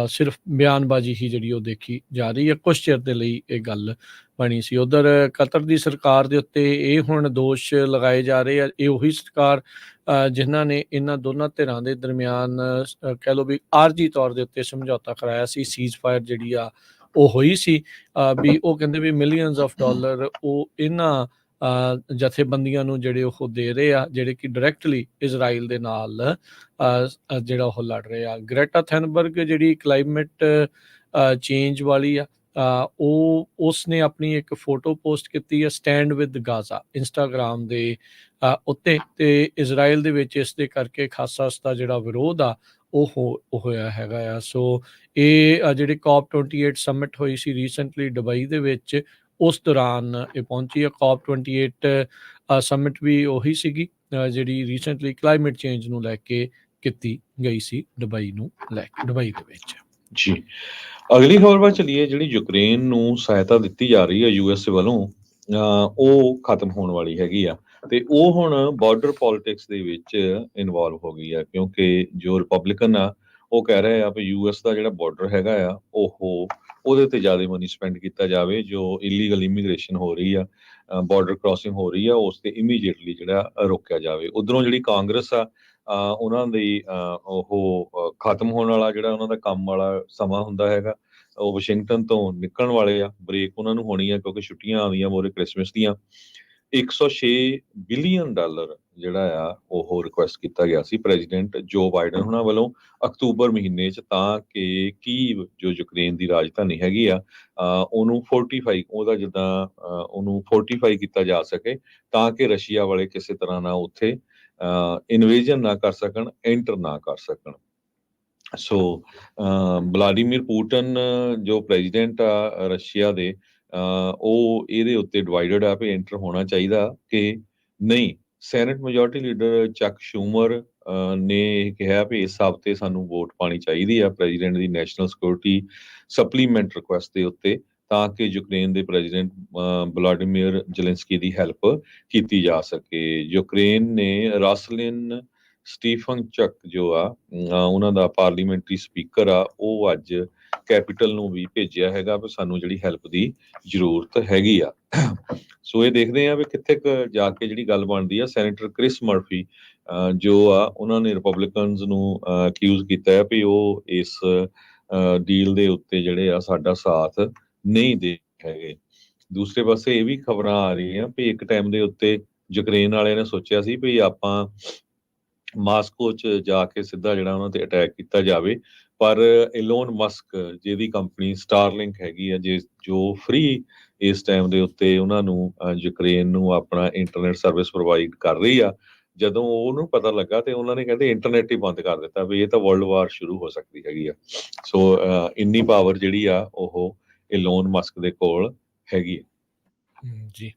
ਸਿਰਫ ਬਿਆਨਬਾਜ਼ੀ ਹੀ ਜਿਹੜੀ ਉਹ ਦੇਖੀ ਜਾ ਰਹੀ ਹੈ। ਕੁਛ ਚਿਰ ਦੇ ਲਈ ਇਹ ਗੱਲ ਬਣੀ ਸੀ। ਉਧਰ ਕਤਰ ਦੀ ਸਰਕਾਰ ਦੇ ਉੱਤੇ ਇਹ ਹੁਣ ਦੋਸ਼ ਲਗਾਏ ਜਾ ਰਹੇ ਆ, ਇਹ ਉਹੀ ਸਰਕਾਰ ਜਿਨ੍ਹਾਂ ਨੇ ਇਹਨਾਂ ਦੋਨਾਂ ਧਿਰਾਂ ਦੇ ਦਰਮਿਆਨ ਕਹਿ ਲਓ ਵੀ ਆਰਜੀ ਤੌਰ ਦੇ ਉੱਤੇ ਸਮਝੌਤਾ ਕਰਾਇਆ ਸੀ, ਸੀਜ਼ ਫਾਇਰ ਜਿਹੜੀ ਆ ਉਹ ਹੋਈ ਸੀ। ਵੀ ਉਹ ਕਹਿੰਦੇ ਵੀ ਮਿਲੀਅਨਸ ਆਫ ਡਾਲਰ ਉਹ ਇਹਨਾਂ ਜਥੇਬੰਦੀਆਂ ਨੂੰ ਜਿਹੜੇ ਉਹ ਦੇ ਰਹੇ ਆ, ਜਿਹੜੇ ਕਿ ਡਾਇਰੈਕਟਲੀ ਇਜ਼ਰਾਈਲ ਦੇ ਨਾਲ ਜਿਹੜਾ ਉਹ ਲੜ ਰਹੇ ਆ। ਗ੍ਰੇਟਾ ਥੈਨਬਰਗ ਜਿਹੜੀ ਕਲਾਈਮੇਟ ਚੇਂਜ ਵਾਲੀ ਆ, ਉਹ ਉਸਨੇ ਆਪਣੀ ਇੱਕ ਫੋਟੋ ਪੋਸਟ ਕੀਤੀ ਹੈ ਸਟੈਂਡ ਵਿਦ ਗਾਜ਼ਾ ਇੰਸਟਾਗ੍ਰਾਮ ਦੇ ਉੱਤੇ, ਤੇ ਇਜ਼ਰਾਈਲ ਦੇ ਵਿੱਚ ਇਸ ਦੇ ਕਰਕੇ ਖਾਸਾ ਉਸਦਾ ਜਿਹੜਾ ਵਿਰੋਧ ਆ ਉਹ ਹੋਇਆ ਹੈਗਾ ਆ। ਸੋ ਇਹ ਜਿਹੜੀ COP28 ਸਮਿਟ ਹੋਈ ਸੀ ਰੀਸੈਂਟਲੀ ਦੁਬਈ ਦੇ ਵਿੱਚ, ਉਸ ਦੌਰਾਨ ਇਹ ਪਹੁੰਚੀ ਆ। COP28 ਸਮਿਟ ਵੀ ਉਹੀ ਸੀਗੀ ਜਿਹੜੀ ਰੀਸੈਂਟਲੀ ਕਲਾਈਮੇਟ ਚੇਂਜ ਨੂੰ ਲੈ ਕੇ ਕੀਤੀ ਗਈ ਸੀ ਦੁਬਈ ਦੇ ਵਿੱਚ। ਜੀ, ਅਗਲੀ ਖਬਰ ਵੱਲ ਚੱਲੀਏ। ਜਿਹੜੀ ਯੂਕਰੇਨ ਨੂੰ ਸਹਾਇਤਾ ਦਿੱਤੀ ਜਾ ਰਹੀ ਹੈ USA ਵੱਲੋਂ, ਉਹ ਖਤਮ ਹੋਣ ਵਾਲੀ ਹੈਗੀ ਆ, ਤੇ ਉਹ ਹੁਣ ਬਾਰਡਰ ਪੋਲਿਟਿਕਸ ਦੇ ਵਿੱਚ ਇਨਵੋਲਵ ਹੋ ਗਈ ਆ, ਕਿਉਂਕਿ ਜੋ ਰਿਪਬਲਿਕਨ ਆ ਉਹ ਕਹਿ ਰਹੇ ਆ ਵੀ US ਦਾ ਜਿਹੜਾ ਬਾਰਡਰ ਹੈਗਾ ਆ ਉਹਦੇ ਤੇ ਜ਼ਿਆਦਾ ਮਨੀ ਸਪੈਂਡ ਕੀਤਾ ਜਾਵੇ। ਜੋ ਇਲੀਗਲ ਇਮੀਗ੍ਰੇਸ਼ਨ ਹੋ ਰਹੀ ਆ, ਬਾਰਡਰ ਕ੍ਰਾਸਿੰਗ ਹੋ ਰਹੀ ਆ, ਉਸ ਤੇ ਇਮੀਡੀਏਟਲੀ ਜਿਹੜਾ ਰੋਕਿਆ ਜਾਵੇ। ਉਧਰੋਂ ਜਿਹੜੀ ਕਾਂਗਰਸ ਆ, ਉਹਨਾਂ ਦੀ ਉਹ ਖਤਮ ਹੋਣ ਵਾਲਾ ਜਿਹੜਾ ਉਹਨਾਂ ਦਾ ਕੰਮ ਵਾਲਾ ਸਮਾਂ ਹੁੰਦਾ ਹੈਗਾ, ਉਹ ਵਾਸ਼ਿੰਗਟਨ ਤੋਂ ਨਿਕਲਣ ਵਾਲੇ ਆ, ਬ੍ਰੇਕ ਉਹਨਾਂ ਨੂੰ ਹੋਣੀ ਆ ਕਿਉਂਕਿ ਛੁੱਟੀਆਂ ਆਉਂਦੀਆਂ ਮੋਰੇ ਕ੍ਰਿਸਮਸ ਦੀਆਂ। $106 ਬਿਲੀਅਨ ਜਿਹੜਾ ਆ ਉਹ ਰਿਕੁਐਸਟ ਕੀਤਾ ਗਿਆ ਸੀ ਪ੍ਰੈਜ਼ੀਡੈਂਟ ਜੋ ਬਾਈਡਨ ਉਹਨਾਂ ਵੱਲੋਂ ਅਕਤੂਬਰ ਮਹੀਨੇ 'ਚ, ਤਾਂ ਕਿ ਕੀਵ ਜੋ ਯੂਕਰੇਨ ਦੀ ਰਾਜਧਾਨੀ ਹੈਗੀ ਆ ਉਹਨੂੰ ਉਹਨੂੰ ਫੋਰਟੀਫਾਈ ਕੀਤਾ ਜਾ ਸਕੇ, ਤਾਂ ਕਿ ਰਸ਼ੀਆ ਵਾਲੇ ਕਿਸੇ ਤਰ੍ਹਾਂ ਨਾਲ ਉੱਥੇ ਇਨਵੇਜਨ ਨਾ ਕਰ ਸਕਣ, ਐਂਟਰ ਨਾ ਕਰ ਸਕਣ। ਸੋ ਵਲਾਡੀਮੀਰ ਪੁਟਿਨ ਜੋ ਪ੍ਰੈਜ਼ੀਡੈਂਟ ਆ ਰਸ਼ੀਆ ਦੇ, ਉਹ ਇਹਦੇ ਉੱਤੇ ਡਿਵਾਈਡਡ ਆ ਵੀ ਐਂਟਰ ਹੋਣਾ ਚਾਹੀਦਾ ਕਿ ਨਹੀਂ। ਸੈਨੇਟ ਮੈਜੋਰਟੀ ਲੀਡਰ ਚੱਕ ਸ਼ੂਮਰ ਨੇ ਕਿਹਾ ਵੀ ਇਸ ਹਫ਼ਤੇ ਸਾਨੂੰ ਵੋਟ ਪਾਣੀ ਚਾਹੀਦੀ ਆ ਪ੍ਰੈਜ਼ੀਡੈਂਟ ਦੀ ਨੈਸ਼ਨਲ ਸਿਕਿਉਰਿਟੀ ਸਪਲੀਮੈਂਟ ਰਿਕੁਐਸਟ ਦੇ ਉੱਤੇ, ਤਾਂ ਕਿ ਯੂਕਰੇਨ ਦੇ ਪ੍ਰੈਜ਼ੀਡੈਂਟ ਵਲਾਡੀਮੀਰ ਜ਼ੈਲੈਂਸਕੀ ਦੀ ਹੈਲਪ ਕੀਤੀ ਜਾ ਸਕੇ। ਯੂਕਰੇਨ ਨੇ ਰਾਸਲਿਨ ਸਟੀਫਨਚਕ ਜੋ ਆ ਉਹਨਾਂ ਦਾ ਪਾਰਲੀਮੈਂਟਰੀ ਸਪੀਕਰ ਆ, ਉਹ ਅੱਜ ਕੈਪੀਟਲ ਨੂੰ ਵੀ ਭੇਜਿਆ ਹੈਗਾ ਵੀ ਸਾਨੂੰ ਜਿਹੜੀ ਹੈਲਪ ਦੀ ਜ਼ਰੂਰਤ ਹੈਗੀ ਆ। ਸੋ ਇਹ ਦੇਖਦੇ ਆ ਵੀ ਕਿੱਥੇ ਕੁ ਜਾ ਕੇ ਜਿਹੜੀ ਗੱਲ ਬਣਦੀ ਆ। ਸੈਨੇਟਰ ਕ੍ਰਿਸ ਮਰਫੀ ਜੋ ਆ, ਉਹਨਾਂ ਨੇ ਰਿਪਬਲਿਕਨਸ ਨੂੰ ਅਕਿਊਜ਼ ਕੀਤਾ ਹੈ ਵੀ ਉਹ ਇਸ ਡੀਲ ਦੇ ਉੱਤੇ ਜਿਹੜੇ ਆ ਸਾਡਾ ਸਾਥ ਨਹੀਂ ਦੇ ਹੈਗੇ। ਦੂਸਰੇ ਪਾਸੇ ਇਹ ਵੀ ਖਬਰਾਂ ਆ ਰਹੀਆਂ ਵੀ ਇੱਕ ਟਾਈਮ ਦੇ ਉੱਤੇ ਯੂਕਰੇਨ ਵਾਲਿਆਂ ਨੇ ਸੋਚਿਆ ਸੀ ਵੀ ਆਪਾਂ ਮਾਸਕੋ 'ਚ ਜਾ ਕੇ ਸਿੱਧਾ ਜਿਹੜਾ ਉਹਨਾਂ ਤੇ ਅਟੈਕ ਕੀਤਾ ਜਾਵੇ, ਪਰ ਇਲੋਨ ਮਸਕ ਜਿਹਦੀ ਕੰਪਨੀ ਸਟਾਰਲਿੰਕ ਹੈਗੀ ਆ, ਜੋ ਫ੍ਰੀ ਇਸ ਟਾਈਮ ਦੇ ਉੱਤੇ ਉਹਨਾਂ ਨੂੰ ਯੂਕਰੇਨ ਨੂੰ ਆਪਣਾ ਇੰਟਰਨੈਟ ਸਰਵਿਸ ਪ੍ਰੋਵਾਈਡ ਕਰ ਰਹੀ ਆ, ਜਦੋਂ ਉਹਨੂੰ ਪਤਾ ਲੱਗਾ ਤੇ ਉਹਨਾਂ ਨੇ ਕਹਿੰਦੇ ਇੰਟਰਨੈਟ ਹੀ ਬੰਦ ਕਰ ਦਿੱਤਾ ਵੀ ਇਹ ਤਾਂ ਵਰਲਡ ਵਾਰ ਸ਼ੁਰੂ ਹੋ ਸਕਦੀ ਹੈਗੀ ਆ। ਸੋ ਇੰਨੀ ਪਾਵਰ ਜਿਹੜੀ ਆ ਉਹ ਇਲੋਨ ਮਸਕ ਦੇ ਕੋਲ ਹੈਗੀ ਆ। ਜੀ।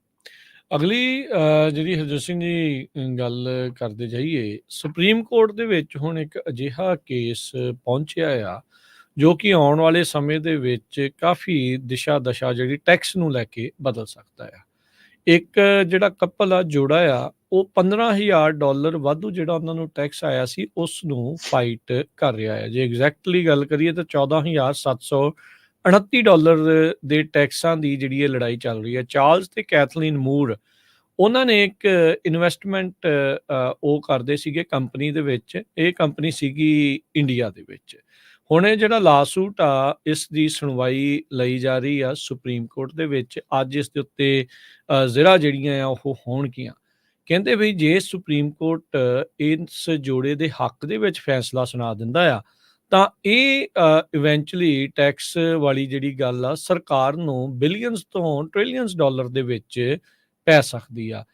ਅਗਲੀ ਜਿਹੜੀ ਹਰਜੋਤ ਸਿੰਘ ਜੀ ਗੱਲ ਕਰਦੇ ਜਾਈਏ, ਸੁਪਰੀਮ ਕੋਰਟ ਦੇ ਵਿੱਚ ਹੁਣ ਇੱਕ ਅਜਿਹਾ ਕੇਸ ਪਹੁੰਚਿਆ ਆ ਜੋ ਕਿ ਆਉਣ ਵਾਲੇ ਸਮੇਂ ਦੇ ਵਿੱਚ ਕਾਫੀ ਦਿਸ਼ਾ ਦਸ਼ਾ ਜਿਹੜੀ ਟੈਕਸ ਨੂੰ ਲੈ ਕੇ ਬਦਲ ਸਕਦਾ ਆ। ਇੱਕ ਜਿਹੜਾ ਕਪਲ ਆ, ਜੋੜਾ ਆ, ਉਹ $15,000 ਵਾਧੂ ਜਿਹੜਾ ਉਹਨਾਂ ਨੂੰ ਟੈਕਸ ਆਇਆ ਸੀ ਉਸ ਨੂੰ ਫਾਈਟ ਕਰ ਰਿਹਾ ਹੈ। ਜੇ ਐਗਜ਼ੈਕਟਲੀ ਗੱਲ ਕਰੀਏ ਤਾਂ $14,729 ਦੇ ਟੈਕਸਾਂ ਦੀ ਜਿਹੜੀ ਇਹ ਲੜਾਈ ਚੱਲ ਰਹੀ ਹੈ। ਚਾਰਲਸ ਤੇ ਕੈਥਲੀਨ ਮੂਰ, ਉਹਨਾਂ ਨੇ ਇੱਕ ਇਨਵੈਸਟਮੈਂਟ ਉਹ ਕਰਦੇ ਸੀਗੇ ਕੰਪਨੀ ਦੇ ਵਿੱਚ। ਇਹ ਕੰਪਨੀ ਸੀਗੀ ਇੰਡੀਆ ਦੇ ਵਿੱਚ। ਹੁਣ ਇਹ ਜਿਹੜਾ ਲਾਸੂਟ ਆ, ਇਸ ਦੀ ਸੁਣਵਾਈ ਲਈ ਜਾ ਰਹੀ ਆ ਸੁਪਰੀਮ ਕੋਰਟ ਦੇ ਵਿੱਚ। ਅੱਜ ਇਸ ਦੇ ਉੱਤੇ ਜ਼ਰਾ ਜਿਹੜੀਆਂ ਆ ਉਹ ਹੋਣਗੀਆਂ। ਕਹਿੰਦੇ ਵੀ ਜੇ ਸੁਪਰੀਮ ਕੋਰਟ ਇਸ ਜੋੜੇ ਦੇ ਹੱਕ ਦੇ ਵਿੱਚ ਫੈਸਲਾ ਸੁਣਾ ਦਿੰਦਾ ਆ ਤਾਂ ਇਹ ਇਵੈਂਚੁਅਲੀ ਟੈਕਸ ਵਾਲੀ ਜਿਹੜੀ ਗੱਲ ਆ ਸਰਕਾਰ ਨੂੰ ਬਿਲੀਅਨਸ ਤੋਂ ਟ੍ਰਿਲੀਅਨਸ ਡਾਲਰ ਦੇ ਵਿੱਚ ਪੈ ਸਕਦੀ ਆ।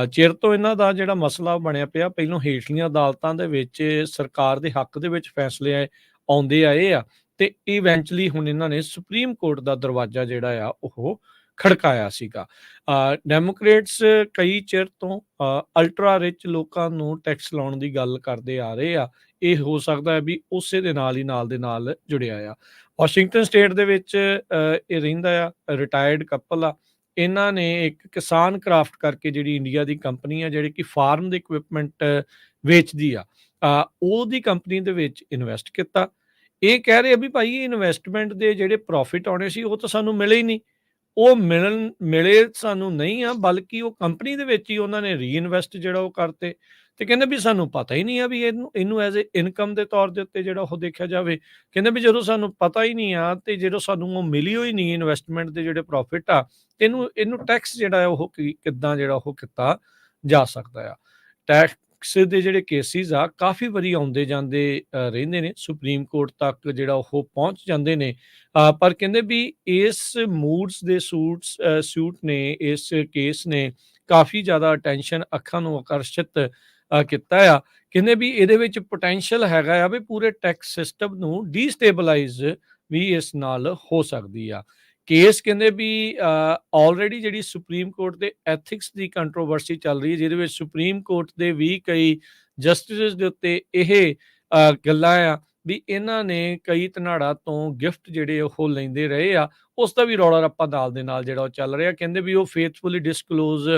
ਚਿਰ ਤੋਂ ਇਹਨਾਂ ਦਾ ਜਿਹੜਾ ਮਸਲਾ ਬਣਿਆ ਪਿਆ, ਪਹਿਲੋਂ ਹੇਠਲੀਆਂ ਅਦਾਲਤਾਂ ਦੇ ਵਿੱਚ ਸਰਕਾਰ ਦੇ ਹੱਕ ਦੇ ਵਿੱਚ ਫੈਸਲੇ ਆਉਂਦੇ ਆਏ ਆ ਤੇ ਇਵੈਂਚੁਅਲੀ ਹੁਣ ਇਹਨਾਂ ਨੇ ਸੁਪਰੀਮ ਕੋਰਟ ਦਾ ਦਰਵਾਜ਼ਾ ਜਿਹੜਾ ਆ ਉਹ ਖੜਕਾਇਆ ਸੀਗਾ। ਡੈਮੋਕ੍ਰੇਟਸ ਕਈ ਚਿਰ ਤੋਂ ਅਲਟਰਾ ਰਿਚ ਲੋਕਾਂ ਨੂੰ ਟੈਕਸ ਲਾਉਣ ਦੀ ਗੱਲ ਕਰਦੇ ਆ ਰਹੇ ਆ। ਇਹ ਹੋ ਸਕਦਾ ਹੈ ਵੀ ਉਸੇ ਦੇ ਨਾਲ ਹੀ ਨਾਲ ਦੇ ਨਾਲ ਜੁੜਿਆ ਆ। ਵਾਸ਼ਿੰਗਟਨ ਸਟੇਟ ਦੇ ਵਿੱਚ ਇਹ ਰਹਿੰਦਾ ਆ, ਰਿਟਾਇਰਡ ਕਪਲ ਆ। ਇਹਨਾਂ ਨੇ ਇੱਕ ਕਿਸਾਨ ਕਰਾਫਟ ਕਰਕੇ ਜਿਹੜੀ ਇੰਡੀਆ ਦੀ ਕੰਪਨੀ ਆ, ਜਿਹੜੀ ਕਿ ਫਾਰਮ ਦੇ ਇਕਵਿਪਮੈਂਟ ਵੇਚਦੀ ਆ, ਉਹਦੀ ਕੰਪਨੀ ਦੇ ਵਿੱਚ ਇਨਵੈਸਟ ਕੀਤਾ। ਇਹ ਕਹਿ ਰਹੇ ਆ ਵੀ ਭਾਈ ਇਨਵੈਸਟਮੈਂਟ ਦੇ ਜਿਹੜੇ ਪ੍ਰੋਫਿਟ ਆਉਣੇ ਸੀ ਉਹ ਤਾਂ ਸਾਨੂੰ ਮਿਲੇ ਹੀ ਨਹੀਂ। ਉਹ ਮਿਲੇ ਸਾਨੂੰ ਨਹੀਂ ਆ, ਬਲਕਿ ਉਹ ਕੰਪਨੀ ਦੇ ਵਿੱਚ ਹੀ ਉਹਨਾਂ ਨੇ ਰੀਇਨਵੈਸਟ ਜਿਹੜਾ ਉਹ ਕਰਤੇ। ਤੇ ਕਹਿੰਦੇ ਵੀ ਸਾਨੂੰ ਪਤਾ ਹੀ ਨਹੀਂ ਆ ਵੀ ਇਹਨੂੰ ਐਜ਼ ਏ ਇਨਕਮ ਦੇ ਤੌਰ ਦੇ ਉੱਤੇ ਜਿਹੜਾ ਉਹ ਦੇਖਿਆ ਜਾਵੇ। ਕਹਿੰਦੇ ਵੀ ਜਦੋਂ ਸਾਨੂੰ ਪਤਾ ਹੀ ਨਹੀਂ ਆ ਤੇ ਜਦੋਂ ਸਾਨੂੰ ਉਹ ਮਿਲੀ ਹੋਈ ਨਹੀਂ ਇਨਵੈਸਟਮੈਂਟ ਦੇ ਜਿਹੜੇ ਪ੍ਰੋਫਿਟ ਆ, ਇਹਨੂੰ ਟੈਕਸ ਜਿਹੜਾ ਹੈ ਉਹ ਕਿੱਦਾਂ ਜਿਹੜਾ ਉਹ ਕੀਤਾ ਜਾ ਸਕਦਾ ਆ। ਟੈਕਸ ਦੇ ਜਿਹੜੇ ਕੇਸਿਸ ਆ ਕਾਫੀ ਵਾਰੀ ਆਉਂਦੇ ਜਾਂਦੇ ਰਹਿੰਦੇ ਨੇ, ਸੁਪਰੀਮ ਕੋਰਟ ਤੱਕ ਜਿਹੜਾ ਉਹ ਪਹੁੰਚ ਜਾਂਦੇ ਨੇ। ਪਰ ਕਹਿੰਦੇ ਵੀ ਇਸ ਮੂਡਸ ਦੇ ਸੂਟ ਨੇ, ਇਸ ਕੇਸ ਨੇ ਕਾਫੀ ਜ਼ਿਆਦਾ ਅਟੈਂਸ਼ਨ ਅੱਖਾਂ ਨੂੰ ਆਕਰਸ਼ਿਤ ਕੀਤਾ ਆ। ਕਹਿੰਦੇ ਵੀ ਇਹਦੇ ਵਿੱਚ ਪੋਟੈਂਸ਼ੀਅਲ ਹੈਗਾ ਆ ਵੀ ਪੂਰੇ ਟੈਕਸ ਸਿਸਟਮ ਨੂੰ ਡੀਸਟੇਬਲਾਈਜ਼ ਵੀ ਇਸ ਨਾਲ ਹੋ ਸਕਦੀ ਆ। ਕੇਸ ਕਹਿੰਦੇ ਵੀ ਆਲਰੇਡੀ ਜਿਹੜੀ ਸੁਪਰੀਮ ਕੋਰਟ ਦੇ ਐਥਿਕਸ ਦੀ ਕੰਟਰੋਵਰਸੀ ਚੱਲ ਰਹੀ ਹੈ, ਜਿਹਦੇ ਵਿੱਚ ਸੁਪਰੀਮ ਕੋਰਟ ਦੇ ਵੀ ਕਈ ਜਸਟਿਸ ਦੇ ਉੱਤੇ ਇਹ ਗੱਲਾਂ ਆ ਵੀ ਇਹਨਾਂ ਨੇ ਕਈ ਧਨਾੜਾਂ ਤੋਂ ਗਿਫਟ ਜਿਹੜੇ ਉਹ ਲੈਂਦੇ ਰਹੇ ਆ। ਉਸ ਦਾ ਵੀ ਰੌਲਾ ਰੱਪਾ ਨਾਲ ਦੇ ਨਾਲ ਜਿਹੜਾ ਉਹ ਚੱਲ ਰਿਹਾ। ਕਹਿੰਦੇ ਵੀ ਉਹ ਫੇਥਫੁਲੀ ਡਿਸਕਲੋਜ਼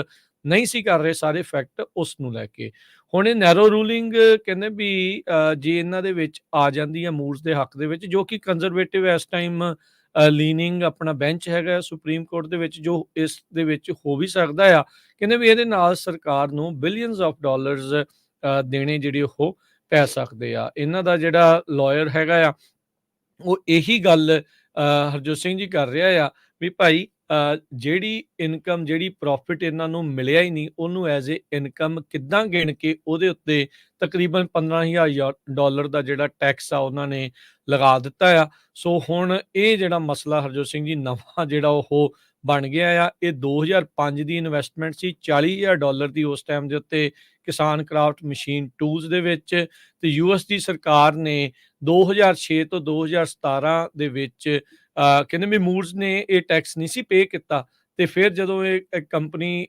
ਨਹੀਂ ਸੀ ਕਰ ਰਹੇ ਸਾਰੇ ਫੈਕਟ ਉਸ ਨੂੰ ਲੈ ਕੇ। ਹੁਣ ਇਹ ਨੈਰੋ ਰੂਲਿੰਗ ਕਹਿੰਦੇ ਵੀ ਜੇ ਇਹਨਾਂ ਦੇ ਵਿੱਚ ਆ ਜਾਂਦੀ ਹੈ ਮੂਡਸ ਦੇ ਹੱਕ ਦੇ ਵਿੱਚ, ਜੋ ਕਿ ਕੰਜ਼ਰਵੇਟਿਵ ਇਸ ਟਾਈਮ ਲੀਨਿੰਗ ਆਪਣਾ ਬੈਂਚ ਹੈਗਾ ਸੁਪਰੀਮ ਕੋਰਟ ਦੇ ਵਿੱਚ, ਜੋ ਇਸ ਦੇ ਵਿੱਚ ਹੋ ਵੀ ਸਕਦਾ ਆ। ਕਹਿੰਦੇ ਵੀ ਇਹਦੇ ਨਾਲ ਸਰਕਾਰ ਨੂੰ ਬਿਲੀਅਨਸ ਆਫ ਡਾਲਰਸ ਦੇਣੇ ਜਿਹੜੇ ਉਹ ਪੈ ਸਕਦੇ ਆ। ਇਹਨਾਂ ਦਾ ਜਿਹੜਾ ਲਾਇਰ ਹੈਗਾ ਆ ਉਹ ਇਹੀ ਗੱਲ ਹਰਜੋਤ ਸਿੰਘ ਜੀ ਕਰ ਰਿਹਾ ਆ ਵੀ ਭਾਈ ਜਿਹੜੀ ਇਨਕਮ, ਜਿਹੜੀ ਪ੍ਰੋਫਿਟ ਇਹਨਾਂ ਨੂੰ ਮਿਲਿਆ ਹੀ ਨਹੀਂ, ਉਹਨੂੰ ਐਜ਼ ਏ ਇਨਕਮ ਕਿੱਦਾਂ ਗਿਣ ਕੇ ਉਹਦੇ ਉੱਤੇ ਤਕਰੀਬਨ $15,000 ਦਾ ਜਿਹੜਾ ਟੈਕਸ ਆ ਉਹਨਾਂ ਨੇ ਲਗਾ ਦਿੱਤਾ ਆ। ਸੋ ਹੁਣ ਇਹ ਜਿਹੜਾ ਮਸਲਾ ਹਰਜੋਤ ਸਿੰਘ ਜੀ ਨਵਾਂ ਜਿਹੜਾ ਉਹ ਬਣ ਗਿਆ ਆ। ਇਹ 2005 ਦੀ ਇਨਵੈਸਟਮੈਂਟ ਸੀ, $40,000 ਦੀ ਉਸ ਟਾਈਮ ਦੇ ਉੱਤੇ ਕਿਸਾਨ ਕਰਾਫਟ ਮਸ਼ੀਨ ਟੂਲਸ ਦੇ ਵਿੱਚ। ਤੇ ਯੂਐਸ ਦੀ ਸਰਕਾਰ ਨੇ 2006 ਤੋਂ 2017 ਦੇ ਵਿੱਚ ਕਹਿੰਦੇ ਵੀ ਮੂਡਸ ਨੇ ਇਹ ਟੈਕਸ ਨਹੀਂ ਸੀ ਪੇ ਕੀਤਾ। ਤੇ ਫਿਰ ਜਦੋਂ ਇਹ ਕੰਪਨੀ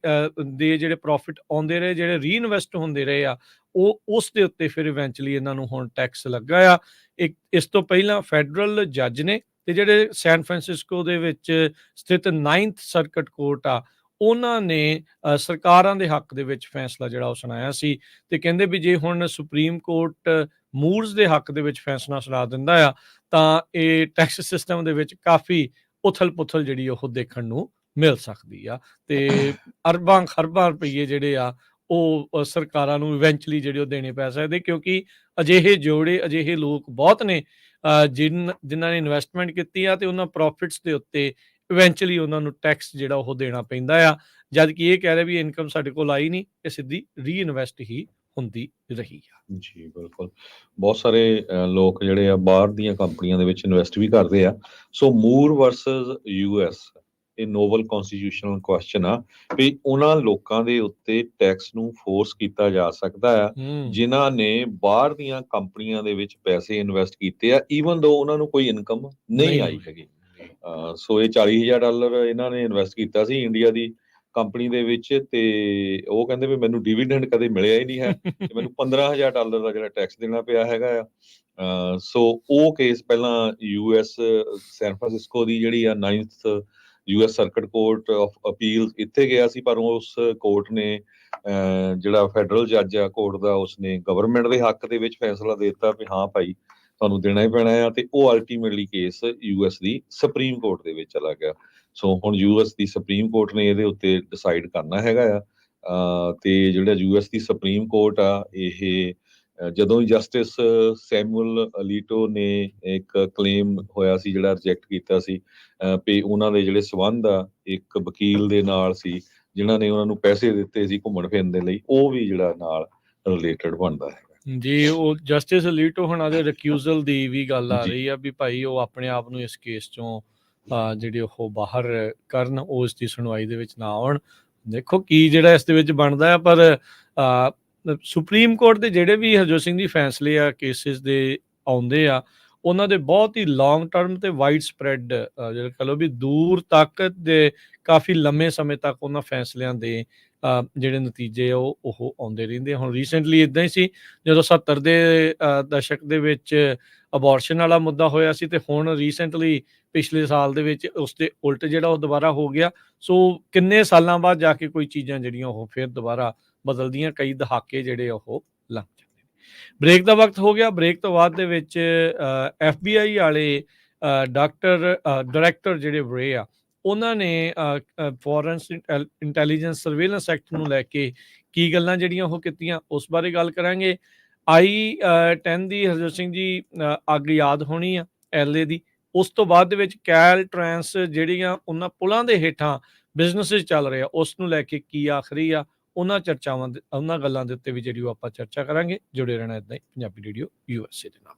ਦੇ ਜਿਹੜੇ ਪ੍ਰੋਫਿਟ ਆਉਂਦੇ ਰਹੇ, ਜਿਹੜੇ ਰੀਇਨਵੈਸਟ ਹੁੰਦੇ ਰਹੇ ਆ, ਉਹ ਉਸ ਦੇ ਉੱਤੇ ਫਿਰ ਇਵੈਂਚੁਅਲੀ ਇਹਨਾਂ ਨੂੰ ਹੁਣ ਟੈਕਸ ਲੱਗਾ ਆ। ਇਸ ਤੋਂ ਪਹਿਲਾਂ ਫੈਡਰਲ ਜੱਜ ਨੇ ਤੇ ਜਿਹੜੇ ਸੈਨ ਫਰਾਂਸਿਸਕੋ ਦੇ ਵਿੱਚ ਸਥਿਤ 9th ਸਰਕਟ ਕੋਰਟ ਆ, ਉਹਨਾਂ ਨੇ ਸਰਕਾਰਾਂ ਦੇ ਹੱਕ ਦੇ ਵਿੱਚ ਫੈਸਲਾ ਜਿਹੜਾ ਉਹ ਸੁਣਾਇਆ ਸੀ। ਤੇ ਕਹਿੰਦੇ ਵੀ ਜੇ ਹੁਣ ਸੁਪਰੀਮ ਕੋਰਟ ਮੂਡਸ ਦੇ ਹੱਕ ਦੇ ਵਿੱਚ ਫੈਸਲਾ ਸੁਣਾ ਦਿੰਦਾ ਆ ਤਾਂ ਇਹ ਟੈਕਸ ਸਿਸਟਮ ਦੇ ਵਿੱਚ ਕਾਫੀ ਉਥਲ-ਪੁਥਲ ਜਿਹੜੀ ਉਹ ਦੇਖਣ ਨੂੰ ਮਿਲ ਸਕਦੀ ਆ। ਤੇ ਅਰਬਾਂ ਖਰਬਾਂ ਰੁਪਈਏ ਜਿਹੜੇ ਆ ਉਹ ਸਰਕਾਰਾਂ ਨੂੰ ਇਵੈਂਚੁਅਲੀ ਜਿਹੜੇ ਉਹ ਦੇਣੇ ਪੈ ਸਕਦੇ, ਕਿਉਂਕਿ ਅਜਿਹੇ ਜੋੜੇ, ਅਜਿਹੇ ਲੋਕ ਬਹੁਤ ਨੇ ਜਿਨ੍ਹਾਂ ਨੇ ਇਨਵੈਸਟਮੈਂਟ ਕੀਤੀ ਆ ਤੇ ਉਹਨਾਂ ਪ੍ਰੋਫਿਟਸ ਦੇ ਉੱਤੇ ਇਵੈਂਚੁਅਲੀ ਉਹਨਾਂ ਨੂੰ ਟੈਕਸ ਜਿਹੜਾ ਉਹ ਦੇਣਾ ਪੈਂਦਾ ਆ, ਜਦ ਕਿ ਇਹ ਕਹਿ ਰਿਹਾ ਵੀ ਇਨਕਮ ਸਾਡੇ ਕੋਲ ਆਈ ਨਹੀਂ, ਇਹ ਸਿੱਧੀ ਰੀਇਨਵੈਸਟ ਹੀ ਹੁੰਦੀ ਰਹੀ ਆ। ਜੀ, ਬਿਲਕੁਲ। ਬਹੁਤ ਸਾਰੇ ਲੋਕ ਜਿਹੜੇ ਆ ਬਾਹਰ ਦੀਆਂ ਕੰਪਨੀਆਂ ਦੇ ਵਿੱਚ ਇਨਵੈਸਟ ਵੀ ਕਰਦੇ ਆ। ਸੋ ਮੂਰ ਵਰਸਸ ਯੂਐਸ ਇਹ ਨੋਵਲ ਕੌਂਸਟੀਟਿਊਸ਼ਨਲ ਕੁਐਸਚਨ ਆ ਵੀ ਉਹਨਾਂ ਲੋਕਾਂ ਦੇ ਉੱਤੇ ਟੈਕਸ ਨੂੰ ਫੋਰਸ ਕੀਤਾ ਜਾ ਸਕਦਾ ਆ, ਜਿਨ੍ਹਾਂ ਨੇ ਬਾਹਰ ਦੀਆਂ ਕੰਪਨੀਆਂ ਦੇ ਵਿੱਚ ਪੈਸੇ ਇਨਵੈਸਟ ਕੀਤੇ ਆ, ਈਵਨ ਦੋ ਉਹਨਾਂ ਨੂੰ ਕੋਈ ਇਨਕਮ ਨਹੀਂ ਆਈ ਹੋਈ। ਹੈਗੀ। ਸੋ ਇਹ $40,000 ਇਹਨਾਂ ਨੇ ਇਨਵੈਸਟ ਕੀਤਾ ਸੀ ਇੰਡੀਆ ਦੀ ਕੰਪਨੀ ਦੇ ਵਿੱਚ, ਤੇ ਉਹ ਕਹਿੰਦੇ ਵੀ ਮੈਨੂੰ ਡਿਵੀਡੈਂਡ ਕਦੇ ਮਿਲਿਆ ਹੀ ਨਹੀਂ ਹੈ ਤੇ ਮੈਨੂੰ $15,000 ਦਾ ਜਿਹੜਾ ਟੈਕਸ ਦੇਣਾ ਪਿਆ ਹੈਗਾ ਆ। ਸੋ ਉਹ ਕੇਸ ਪਹਿਲਾਂ ਯੂਐਸ ਸੈਨ ਫਰਾਂਸਿਸਕੋ ਦੀ ਜਿਹੜੀ ਆ 9th US circuit court of appeal ਇੱਥੇ ਗਿਆ ਸੀ, ਪਰ ਉਸ ਕੋਰਟ ਨੇ ਜਿਹੜਾ ਫੈਡਰਲ ਜੱਜ ਆ ਕੋਰਟ ਦਾ, ਉਸਨੇ ਗਵਰਨਮੈਂਟ ਦੇ ਹੱਕ ਦੇ ਵਿੱਚ ਫੈਸਲਾ ਦੇ ਦਿੱਤਾ ਵੀ ਹਾਂ ਭਾਈ ਤੁਹਾਨੂੰ ਦੇਣਾ ਹੀ ਪੈਣਾ ਆ, ਤੇ ਉਹ ਅਲਟੀਮੇਟਲੀ ਕੇਸ ਯੂਐਸ ਦੀ ਸੁਪਰੀਮ ਕੋਰਟ ਦੇ ਵਿੱਚ ਚਲਾ ਗਿਆ। ਸੋ ਹੁਣ ਯੂਐਸ ਦੀ ਸੁਪਰੀਮ ਕੋਰਟ ਨੇ ਇਹਦੇ ਉੱਤੇ ਡਿਸਾਈਡ ਕਰਨਾ ਹੈਗਾ ਆ। ਤੇ ਜਿਹੜਾ ਯੂਐਸ ਦੀ ਸੁਪਰੀਮ ਕੋਰਟ ਆ, ਇਹ ਜਦੋਂ ਹੀ ਜਸਟਿਸ ਸੈਮੂਅਲ ਅਲੀਟੋ ਨੇ ਇੱਕ ਕਲੇਮ ਹੋਇਆ ਸੀ ਜਿਹੜਾ ਰਿਜੈਕਟ ਕੀਤਾ ਸੀ ਵੀ ਉਹਨਾਂ ਦੇ ਜਿਹੜੇ ਸਬੰਧ ਆ ਇੱਕ ਵਕੀਲ ਦੇ ਨਾਲ ਸੀ ਜਿਨ੍ਹਾਂ ਨੇ ਉਹਨਾਂ ਨੂੰ ਪੈਸੇ ਦਿੱਤੇ ਸੀ ਘੁੰਮਣ ਫਿਰਨ ਦੇ ਲਈ, ਉਹ ਵੀ ਜਿਹੜਾ ਨਾਲ ਰਿਲੇਟਡ ਬਣਦਾ ਹੈ। ਜੀ, ਉਹ ਜਸਟਿਸ ਅਲੀਟੋ ਹੁਣਾਂ ਦੇ ਰਿਕਿਊਜ਼ਲ ਦੀ ਵੀ ਗੱਲ ਆ ਜੀ। ਰਹੀ ਆ ਵੀ ਭਾਈ ਉਹ ਆਪਣੇ ਆਪ ਨੂੰ ਇਸ ਕੇਸ ਚੋਂ ਜਿਹੜੇ ਉਹ ਬਾਹਰ ਕਰਨ, ਉਸ ਦੀ ਸੁਣਵਾਈ ਦੇ ਵਿੱਚ ਨਾ ਆਉਣ। ਦੇਖੋ ਕੀ ਜਿਹੜਾ ਇਸ ਦੇ ਵਿੱਚ ਬਣਦਾ ਆ, ਪਰ ਸੁਪਰੀਮ ਕੋਰਟ ਦੇ ਜਿਹੜੇ ਵੀ ਹਰਜੋਤ ਸਿੰਘ ਜੀ ਫੈਸਲੇ ਆ ਕੇਸਿਸ ਦੇ ਆਉਂਦੇ ਆ, ਉਹਨਾਂ ਦੇ ਬਹੁਤ ਹੀ ਲੌਂਗ ਟਰਮ ਤੇ ਵਾਈਡ ਸਪਰੈਡ ਜਿਹੜਾ ਕਹ ਲਓ ਵੀ ਦੂਰ ਤੱਕ ਦੇ ਕਾਫੀ ਲੰਮੇ ਸਮੇਂ ਤੱਕ ਉਹਨਾਂ ਫੈਸਲਿਆਂ ਦੇ ਜਿਹੜੇ ਨਤੀਜੇ ਆ ਉਹ ਆਉਂਦੇ ਰਹਿੰਦੇ। ਹੁਣ ਰੀਸੈਂਟਲੀ ਇਦਾਂ ਹੀ ਸੀ ਜਦੋਂ 70 ਦੇ ਦਸ਼ਕ ਦੇ ਵਿੱਚ ਅਬੋਰਸ਼ਨ ਵਾਲਾ ਮੁੱਦਾ ਹੋਇਆ ਸੀ, ਤੇ ਹੁਣ ਰੀਸੈਂਟਲੀ ਪਿਛਲੇ ਸਾਲ ਦੇ ਵਿੱਚ ਉਸ ਦੇ ਉਲਟ ਜਿਹੜਾ ਉਹ ਦੁਬਾਰਾ ਹੋ ਗਿਆ। ਸੋ ਕਿੰਨੇ ਸਾਲਾਂ ਬਾਅਦ ਜਾ ਕੇ ਕੋਈ ਚੀਜ਼ਾਂ ਜਿਹੜੀਆਂ ਉਹ ਫਿਰ ਦੁਬਾਰਾ ਬਦਲਦੀਆਂ, ਕਈ ਦਹਾਕੇ ਜਿਹੜੇ ਉਹ ਲੰਘ ਜਾਂਦੇ ਨੇ। ਬ੍ਰੇਕ ਦਾ ਵਕਤ ਹੋ ਗਿਆ। ਬ੍ਰੇਕ ਤੋਂ ਬਾਅਦ ਦੇ ਵਿੱਚ FBI ਵਾਲੇ ਡਾਇਰੈਕਟਰ ਜਿਹੜੇ ਵਰੇ ਆ, ਉਹਨਾਂ ਨੇ ਫੋਰੈਂਸ ਇੰਟੈਲੀਜੈਂਸ ਸਰਵੇਲੈਂਸ ਐਕਟ ਨੂੰ ਲੈ ਕੇ ਕੀ ਗੱਲਾਂ ਜਿਹੜੀਆਂ ਉਹ ਕੀਤੀਆਂ, ਉਸ ਬਾਰੇ ਗੱਲ ਕਰਾਂਗੇ। I-10 ਦੀ ਹਰਜੋਤ ਸਿੰਘ ਜੀ ਅੱਗ ਯਾਦ ਹੋਣੀ ਆ LA ਦੀ। ਉਸ ਤੋਂ ਬਾਅਦ ਦੇ ਵਿੱਚ ਕੈਲਟ੍ਰਾਂਸ ਜਿਹੜੀਆਂ ਉਹਨਾਂ ਪੁਲਾਂ ਦੇ ਹੇਠਾਂ ਬਿਜ਼ਨੈਸਿਸ ਚੱਲ ਰਹੇ ਆ, ਉਸ ਨੂੰ ਲੈ ਕੇ ਕੀ ਆਖਰੀ ਆ, ਉਹਨਾਂ ਚਰਚਾਵਾਂ ਉਹਨਾਂ ਗੱਲਾਂ ਦੇ ਉੱਤੇ ਵੀ ਜਿਹੜੀ ਉਹ ਆਪਾਂ ਚਰਚਾ ਕਰਾਂਗੇ। ਜੁੜੇ ਰਹਿਣਾ ਇਦਾਂ ਹੀ ਪੰਜਾਬੀ ਰੇਡੀਓ USA ਦੇ ਨਾਲ।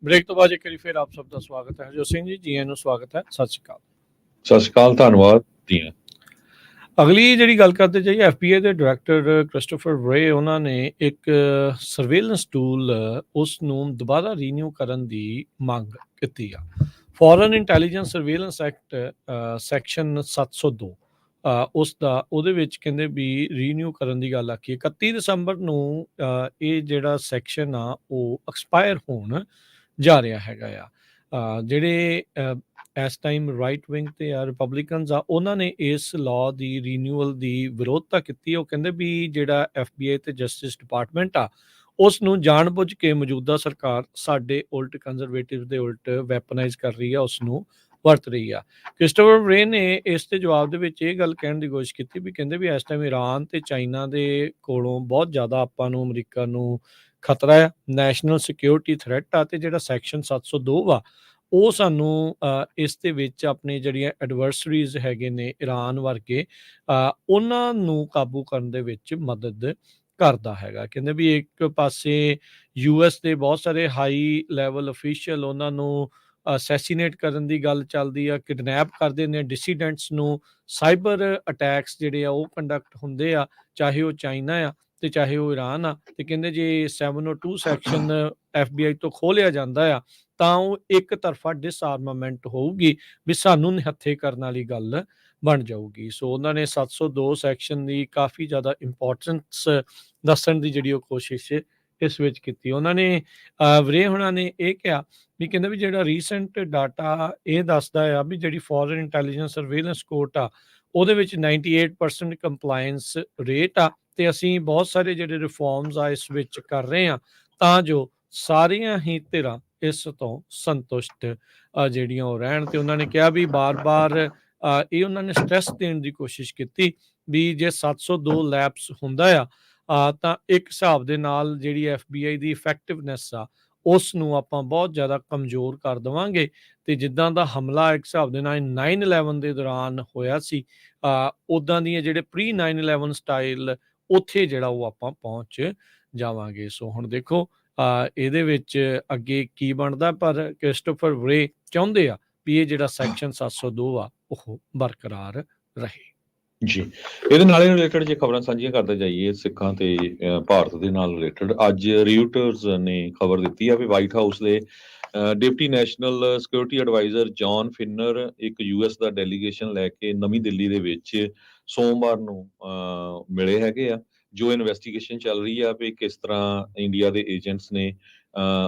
ਬ੍ਰੇਕ ਤੋਂ ਬਾਅਦ ਇੱਕ ਵਾਰੀ ਫਿਰ ਆਪ ਸਭ ਦਾ ਸਵਾਗਤ ਹੈ। ਹਰਜੋਤ ਸਿੰਘ ਜੀ ਆਇਆਂ ਨੂੰ ਸਵਾਗਤ ਹੈ। ਸਤਿ ਸ਼੍ਰੀ ਅਕਾਲ। ਸਤਿ ਸ਼੍ਰੀ ਅਕਾਲ, ਧੰਨਵਾਦ ਜੀ। ਅਗਲੀ ਜਿਹੜੀ ਗੱਲ ਕਰਦੇ ਜਾਈਏ, FBI ਦੇ ਡਾਇਰੈਕਟਰ ਕ੍ਰਿਸਟੋਫਰ ਰੇ ਉਹਨਾਂ ਨੇ ਇੱਕ ਸਰਵੇਲੈਂਸ ਟੂਲ ਉਸ ਨੂੰ ਦੁਬਾਰਾ ਰੀਨਿਊ ਕਰਨ ਦੀ ਮੰਗ ਕੀਤੀ ਆ। Foreign intelligence surveillance act section 702 ਉਹਦੇ ਵਿੱਚ ਕਹਿੰਦੇ ਵੀ ਰੀਨਿਊ ਕਰਨ ਦੀ ਗੱਲ ਆਖੀ। 31 ਦਸੰਬਰ ਨੂੰ ਇਹ ਜਿਹੜਾ ਸੈਕਸ਼ਨ ਆ ਉਹ ਐਕਸਪਾਇਰ ਹੋਣ ਜਾ ਰਿਹਾ ਹੈਗਾ ਆ। ਜਿਹੜੇ ਇਸ ਟਾਈਮ ਰਾਈਟ ਵਿੰਗ ਤੇ ਆ ਰਿਪਬਲਿਕਨਸ ਆ, ਉਹਨਾਂ ਨੇ ਇਸ ਲਾਅ ਦੀ ਰੀਨਿਊਅਲ ਦੀ ਵਿਰੋਧਤਾ ਕੀਤੀ। ਉਹ ਕਹਿੰਦੇ ਵੀ ਜਿਹੜਾ FBI ਤੇ ਜਸਟਿਸ ਡਿਪਾਰਟਮੈਂਟ ਆ ਉਸ ਨੂੰ ਜਾਣਬੁੱਝ ਕੇ ਮੌਜੂਦਾ ਸਰਕਾਰ ਸਾਡੇ ਉਲਟ ਕੰਜ਼ਰਵੇਟਿਵ ਦੇ ਉਲਟ ਵੈਪਨਾਈਜ਼ ਕਰ ਰਹੀ ਆ, ਉਸ ਨੂੰ ਵਰਤ ਰਹੀ ਆ। ਕ੍ਰਿਸਟੋਫਰ ਰੇ ਨੇ ਇਸ ਦੇ ਜਵਾਬ ਦੇ ਵਿੱਚ ਇਹ ਗੱਲ ਕਹਿਣ ਦੀ ਕੋਸ਼ਿਸ਼ ਕੀਤੀ ਵੀ ਕਹਿੰਦੇ ਵੀ ਇਸ ਟਾਈਮ ਇਰਾਨ ਤੇ ਚਾਈਨਾ ਦੇ ਕੋਲੋਂ ਬਹੁਤ ਜ਼ਿਆਦਾ ਆਪਾਂ ਨੂੰ ਅਮਰੀਕਾ ਨੂੰ ਖਤਰਾ ਆ, ਨੈਸ਼ਨਲ ਸਿਕਿਉਰਿਟੀ ਥ੍ਰੈਟ ਆ, ਤੇ ਜਿਹੜਾ ਸੈਕਸ਼ਨ 702 ਵਾ ਉਹ ਸਾਨੂੰ ਇਸ ਦੇ ਵਿੱਚ ਆਪਣੇ ਜਿਹੜੀਆਂ ਐਡਵਰਸਰੀਜ਼ ਹੈਗੇ ਨੇ ਇਰਾਨ ਵਰਗੇ ਉਹਨਾਂ ਨੂੰ ਕਾਬੂ ਕਰਨ ਦੇ ਵਿੱਚ ਮਦਦ ਕਰਦਾ ਹੈਗਾ। ਕਹਿੰਦੇ ਵੀ ਇੱਕ ਪਾਸੇ US ਦੇ ਬਹੁਤ ਸਾਰੇ ਹਾਈ ਲੈਵਲ ਅਫੀਸ਼ੀਅਲ ਉਹਨਾਂ ਨੂੰ ਅਸੈਸੀਨੇਟ ਕਰਨ ਦੀ ਗੱਲ ਚੱਲਦੀ ਆ, ਕਿਡਨੈਪ ਕਰਦੇ ਨੇ ਡਿਸੀਡੈਂਟਸ ਨੂੰ, ਸਾਈਬਰ ਅਟੈਕਸ ਜਿਹੜੇ ਆ ਉਹ ਕੰਡਕਟ ਹੁੰਦੇ ਆ, ਚਾਹੇ ਉਹ ਚਾਈਨਾ ਆ ਤੇ ਚਾਹੇ ਉਹ ਇਰਾਨ ਆ। ਤੇ ਕਹਿੰਦੇ ਜੇ 702 ਸੈਕਸ਼ਨ FBI ਤੋਂ ਖੋਲਿਆ ਜਾਂਦਾ ਆ ਤਾਂ ਉਹ ਇੱਕ ਤਰਫਾ ਡਿਸਆਰਮਾਮੈਂਟ ਹੋਊਗੀ, ਵੀ ਸਾਨੂੰ ਨਿਹੱਥੇ ਕਰਨ ਵਾਲੀ ਗੱਲ ਬਣ ਜਾਊਗੀ। ਸੋ ਉਹਨਾਂ ਨੇ 702 ਸੈਕਸ਼ਨ ਦੀ ਕਾਫੀ ਜ਼ਿਆਦਾ ਇੰਪੋਰਟੈਂਸ ਦੱਸਣ ਦੀ ਜਿਹੜੀ ਉਹ ਕੋਸ਼ਿਸ਼ ਇਸ ਵਿੱਚ ਕੀਤੀ। ਉਹਨਾਂ ਨੇ ਵਰੇ ਹੋਣਾ ਨੇ ਇਹ ਕਿਹਾ ਵੀ ਕਹਿੰਦੇ ਵੀ ਜਿਹੜਾ ਰੀਸੈਂਟ ਡਾਟਾ ਇਹ ਦੱਸਦਾ ਆ ਵੀ ਜਿਹੜੀ ਫੋਰਨ ਇੰਟੈਲੀਜੈਂਸ ਸਰਵੇਲੈਂਸ ਕੋਰਟ ਆ ਉਹਦੇ ਵਿੱਚ 98% ਕੰਪਲਾਇੰਸ ਰੇਟ ਆ ਤੇ ਅਸੀਂ ਬਹੁਤ ਸਾਰੇ ਜਿਹੜੇ ਰਿਫਾਰਮਸ ਆ ਇਸ ਵਿੱਚ ਕਰ ਰਹੇ ਆ ਤਾਂ ਜੋ ਸਾਰੀਆਂ ਹੀ ਧਿਰਾਂ ਇਸ ਤੋਂ ਸੰਤੁਸ਼ਟ ਜਿਹੜੀਆਂ ਉਹ ਰਹਿਣ। ਤੇ ਉਹਨਾਂ ਨੇ ਕਿਹਾ ਵੀ ਬਾਰ-ਬਾਰ ਇਹ ਉਹਨਾਂ ਨੇ ਸਟ੍ਰੈਸ ਦੇਣ ਦੀ ਕੋਸ਼ਿਸ਼ ਕੀਤੀ ਵੀ ਜੇ 702 ਲੈਪਸ ਹੁੰਦਾ ਆ ਤਾਂ ਇੱਕ ਹਿਸਾਬ ਦੇ ਨਾਲ ਜਿਹੜੀ FBI ਦੀ ਇਫੈਕਟਿਵਨੈਸ ਆ ਉਸ ਨੂੰ ਆਪਾਂ ਬਹੁਤ ਜ਼ਿਆਦਾ ਕਮਜ਼ੋਰ ਕਰ ਦੇਵਾਂਗੇ ਤੇ ਜਿੱਦਾਂ ਦਾ ਹਮਲਾ ਇੱਕ ਹਿਸਾਬ ਦੇ ਨਾਲ 9/11 ਦੇ ਦੌਰਾਨ ਹੋਇਆ ਸੀ ਉਦਾਂ ਦੀਆਂ ਜਿਹੜੇ ਪ੍ਰੀ 9/11 ਸਟਾਈਲ ਉੱਥੇ ਜਿਹੜਾ ਉਹ ਆਪਾਂ ਪਹੁੰਚ ਜਾਵਾਂਗੇ। ਸੋ ਹੁਣ ਦੇਖੋ ਇਹਦੇ ਵਿੱਚ ਅੱਗੇ ਕੀ ਬਣਦਾ, ਪਰ ਕ੍ਰਿਸਟੋਫਰ ਵਰੇ ਚਾਹੁੰਦੇ ਆ ਵੀ ਇਹ ਜਿਹੜਾ ਸੈਕਸ਼ਨ 702 ਆ ਉਹ ਬਰਕਰਾਰ ਰਹੇ। ਜੀ, ਇਹਦੇ ਨਾਲ ਰਿਲੇਟਡ ਜੇ ਖਬਰਾਂ ਸਾਂਝੀਆਂ ਕਰਦੇ ਜਾਈਏ ਸਿੱਖਾਂ ਤੇ ਭਾਰਤ ਦੇ ਨਾਲ ਰਿਲੇਟਡ, ਅੱਜ ਰਿਊਟਰਸ ਨੇ ਖਬਰ ਦਿੱਤੀ ਆ ਵੀ ਵਾਈਟ ਹਾਊਸ ਦੇ deputy national security adviser John Finer ਇੱਕ US ਦਾ ਡੈਲੀਗੇਸ਼ਨ ਲੈ ਕੇ ਨਵੀਂ ਦਿੱਲੀ ਦੇ ਵਿੱਚ ਸੋਮਵਾਰ ਨੂੰ ਮਿਲੇ ਹੈਗੇ ਆ। ਜੋ ਇਨਵੈਸਟੀਗੇਸ਼ਨ ਚੱਲ ਰਹੀ ਆ ਵੀ ਕਿਸ ਤਰ੍ਹਾਂ ਇੰਡੀਆ ਦੇ ਏਜੰਟਸ ਨੇ